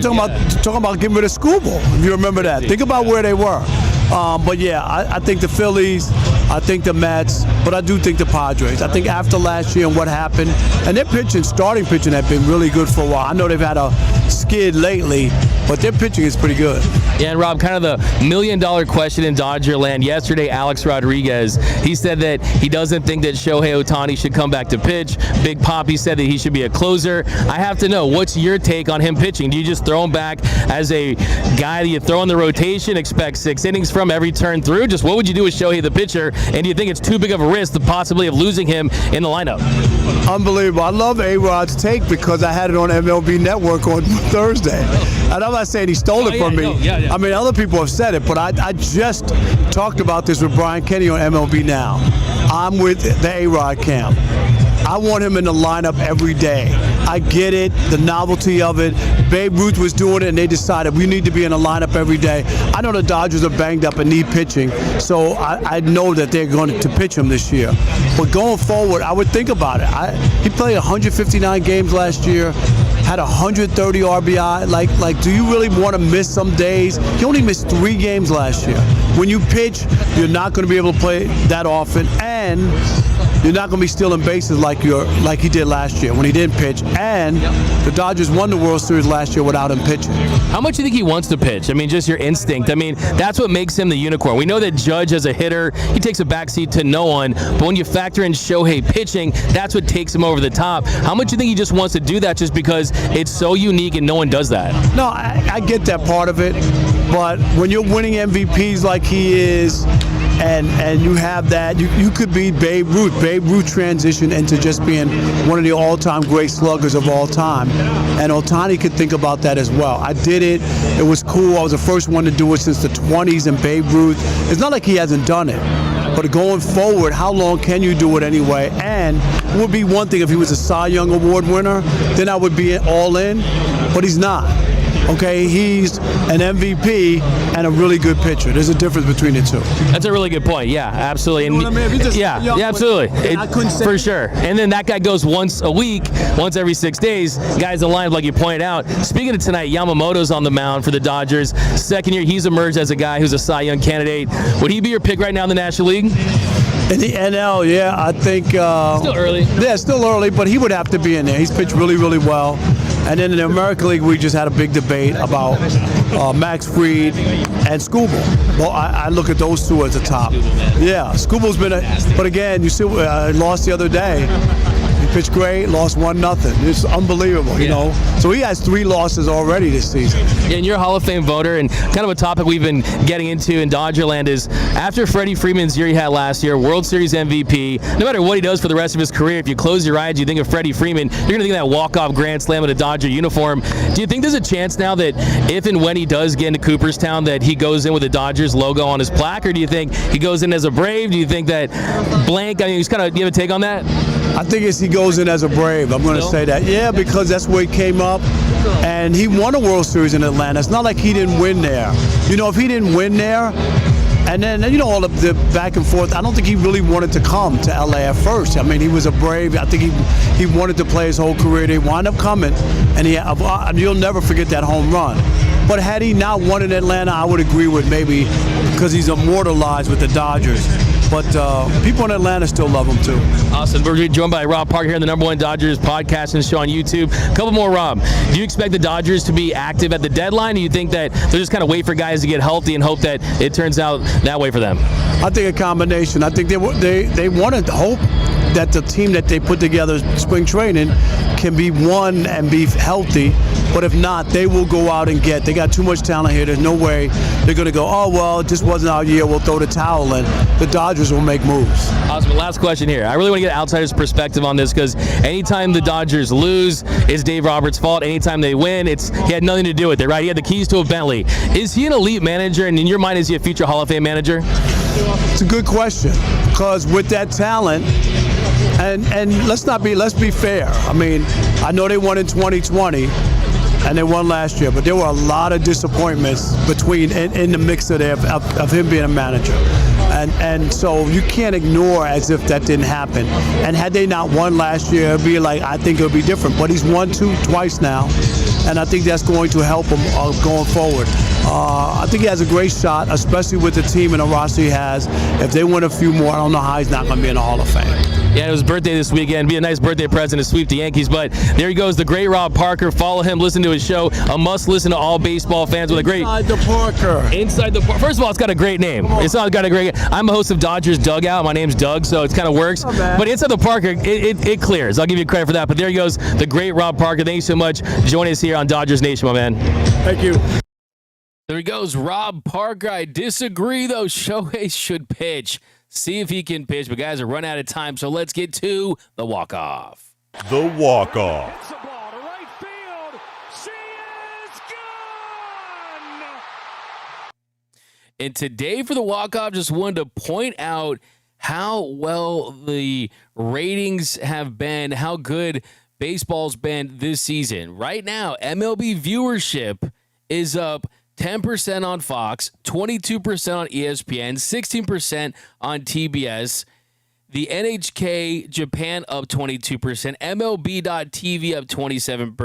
talking about getting rid of Scooble. If you remember that, think about where they were. But yeah, I think the Phillies, I think the Mets, but I do think the Padres. I think after last year and what happened, and their pitching, starting pitching, have been really good for a while. I know they've had a skid lately, but their pitching is pretty good. Yeah, and Rob, kind of the $1 million question in Dodger land. Yesterday, Alex Rodriguez, he said that he doesn't think that Shohei Ohtani should come back to pitch. Big Poppy said that he should be a closer. I have to know, what's your take on him pitching? Do you just throw him back as a guy that you throw in the rotation, expect 6 innings from every turn through? Just what would you do with Shohei the pitcher? And do you think it's too big of a risk, the possibility of losing him in the lineup? Unbelievable. I love A-Rod's take because I had it on MLB Network on Thursday. And I'm not saying he stole it from me. No, yeah. I mean, other people have said it, but I just talked about this with Brian Kenny on MLB Now. I'm with the A-Rod camp. I want him in the lineup every day. I get it, the novelty of it. Babe Ruth was doing it, and they decided we need to be in the lineup every day. I know the Dodgers are banged up and need pitching, so I know that they're going to pitch him this year. But going forward, I would think about it. He played 159 games last year, had 130 RBI. Like, do you really want to miss some days? He only missed 3 games last year. When you pitch, you're not going to be able to play that often, and you're not going to be stealing bases like he did last year when he didn't pitch. And the Dodgers won the World Series last year without him pitching. How much do you think he wants to pitch? I mean, just your instinct. I mean, that's what makes him the unicorn. We know that Judge as a hitter, he takes a backseat to no one. But when you factor in Shohei pitching, that's what takes him over the top. How much do you think he just wants to do that just because it's so unique and no one does that? No, I get that part of it. But when you're winning MVPs like he is, and you have that, you could be Babe Ruth. Babe Ruth transitioned into just being one of the all-time great sluggers of all time. And Ohtani could think about that as well. I did it. It was cool. I was the first one to do it since the 20s, and Babe Ruth. It's not like he hasn't done it. But going forward, how long can you do it anyway? And it would be one thing if he was a Cy Young Award winner, then I would be all in. But he's not. Okay, he's an MVP and a really good pitcher. There's a difference between the two. That's a really good point. Yeah, absolutely. You know what I mean? If he's just yeah, absolutely. I couldn't say for sure. And then that guy goes once a week, once every 6 days. Guys aligned, like you pointed out. Speaking of tonight, Yamamoto's on the mound for the Dodgers. Second year, he's emerged as a guy who's a Cy Young candidate. Would he be your pick right now in the National League? In the NL, yeah, I think... still early. Yeah, still early, but he would have to be in there. He's pitched really, really well. And then in the American League, we just had a big debate about Max Fried and Scooble. Well, I look at those two as the top. Yeah, Scooble's been but again, you see, lost the other day. He pitched great, lost 1-0. It's unbelievable, you know. So he has 3 losses already this season. Yeah, and you're a Hall of Fame voter, and kind of a topic we've been getting into in Dodgerland is after Freddie Freeman's year he had last year, World Series MVP, no matter what he does for the rest of his career, if you close your eyes, you think of Freddie Freeman, you're going to think of that walk-off grand slam in a Dodger uniform. Do you think there's a chance now that if and when he does get into Cooperstown that he goes in with the Dodgers logo on his plaque, or do you think he goes in as a Brave? Do you think that blank, I mean, do you have a take on that? I think he goes in as a Brave. I'm going to say that. Yeah, because that's where he came up, and he won a World Series in Atlanta. It's not like he didn't win there. You know, if he didn't win there, and then, you know, all the back and forth, I don't think he really wanted to come to L.A. at first. I mean, he was a Brave. I think he wanted to play his whole career. They wound up coming, and you'll never forget that home run. But had he not won in Atlanta, I would agree with maybe because he's immortalized with the Dodgers. But people in Atlanta still love him, too. Awesome. We're joined by Rob Park here on the #1 Dodgers podcast and show on YouTube. A couple more, Rob. Do you expect the Dodgers to be active at the deadline? Or do you think that they're just kind of wait for guys to get healthy and hope that it turns out that way for them? I think a combination. I think they want to hope that the team that they put together spring training can be won and be healthy. But if not, they will go out and they got too much talent here. There's no way they're going to go, oh, well, this wasn't our year, we'll throw the towel in. The Dodgers will make moves. Awesome. Last question here. I really want to get an outsider's perspective on this because anytime the Dodgers lose, it's Dave Roberts' fault. Anytime they win, he had nothing to do with it, right? He had the keys to a Bentley. Is he an elite manager? And in your mind, is he a future Hall of Fame manager? It's a good question because with that talent, and let's be fair. I mean, I know they won in 2020. And they won last year, but there were a lot of disappointments in the mix of him being a manager. And so you can't ignore as if that didn't happen. And had they not won last year, it'd be like, I think it would be different. But he's won twice now, and I think that's going to help him going forward. I think he has a great shot, especially with the team and the roster he has. If they win a few more, I don't know how he's not going to be in the Hall of Fame. Yeah, it was his birthday this weekend. Be a nice birthday present to sweep the Yankees. But there he goes, the great Rob Parker. Follow him, listen to his show. A must listen to all baseball fans with a great Inside the Parker. Inside the Parker. First of all, it's got a great name. I'm a host of Dodgers Dougout. My name's Doug, so it kind of works. But Inside the Parker, it clears. I'll give you credit for that. But there he goes, the great Rob Parker. Thanks so much. Join us here on Dodgers Nation, my man. Thank you. There he goes, Rob Parker. I disagree, though. Shohei should pitch. See if he can pitch. But, guys, we're running out of time, so let's get to the walk-off. The walk-off. Hits the ball to right field. She is gone! And today for the walk-off, just wanted to point out how well the ratings have been, how good baseball's been this season. Right now, MLB viewership is up 10% on Fox, 22% on ESPN, 16% on TBS. The NHK Japan up 22%, MLB.TV up 27%,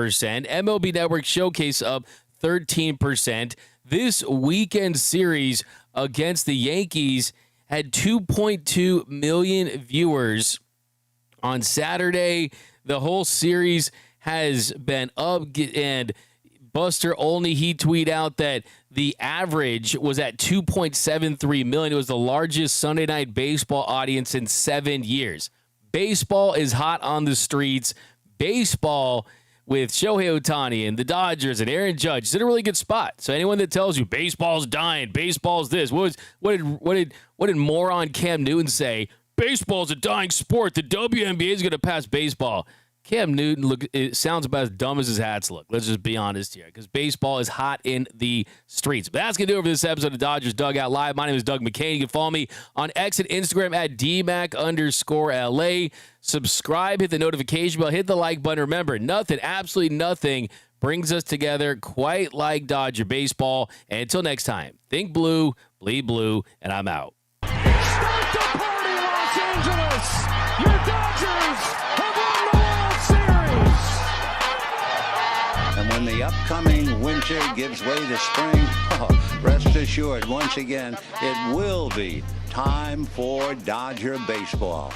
MLB Network Showcase up 13%. This weekend series against the Yankees had 2.2 million viewers. On Saturday, the whole series has been up, and Buster Olney, he tweeted out that the average was at 2.73 million. It was the largest Sunday night baseball audience in 7 years. Baseball is hot on the streets. Baseball with Shohei Ohtani and the Dodgers and Aaron Judge is in a really good spot. So anyone that tells you baseball's dying, baseball's this, what did moron Cam Newton say? Baseball's a dying sport. The WNBA is going to pass baseball. Cam Newton it sounds about as dumb as his hats look. Let's just be honest here, because baseball is hot in the streets. But that's going to do it for this episode of Dodgers Dugout Live. My name is Doug McKain. You can follow me on X and Instagram at DMac_LA. Subscribe, hit the notification bell, hit the like button. Remember, nothing, absolutely nothing brings us together quite like Dodger baseball. And until next time, think blue, bleed blue, and I'm out. Start the party, Los Angeles! Your Dodgers have won the World Series! And when the upcoming winter gives way to spring, rest assured, once again, it will be time for Dodger baseball.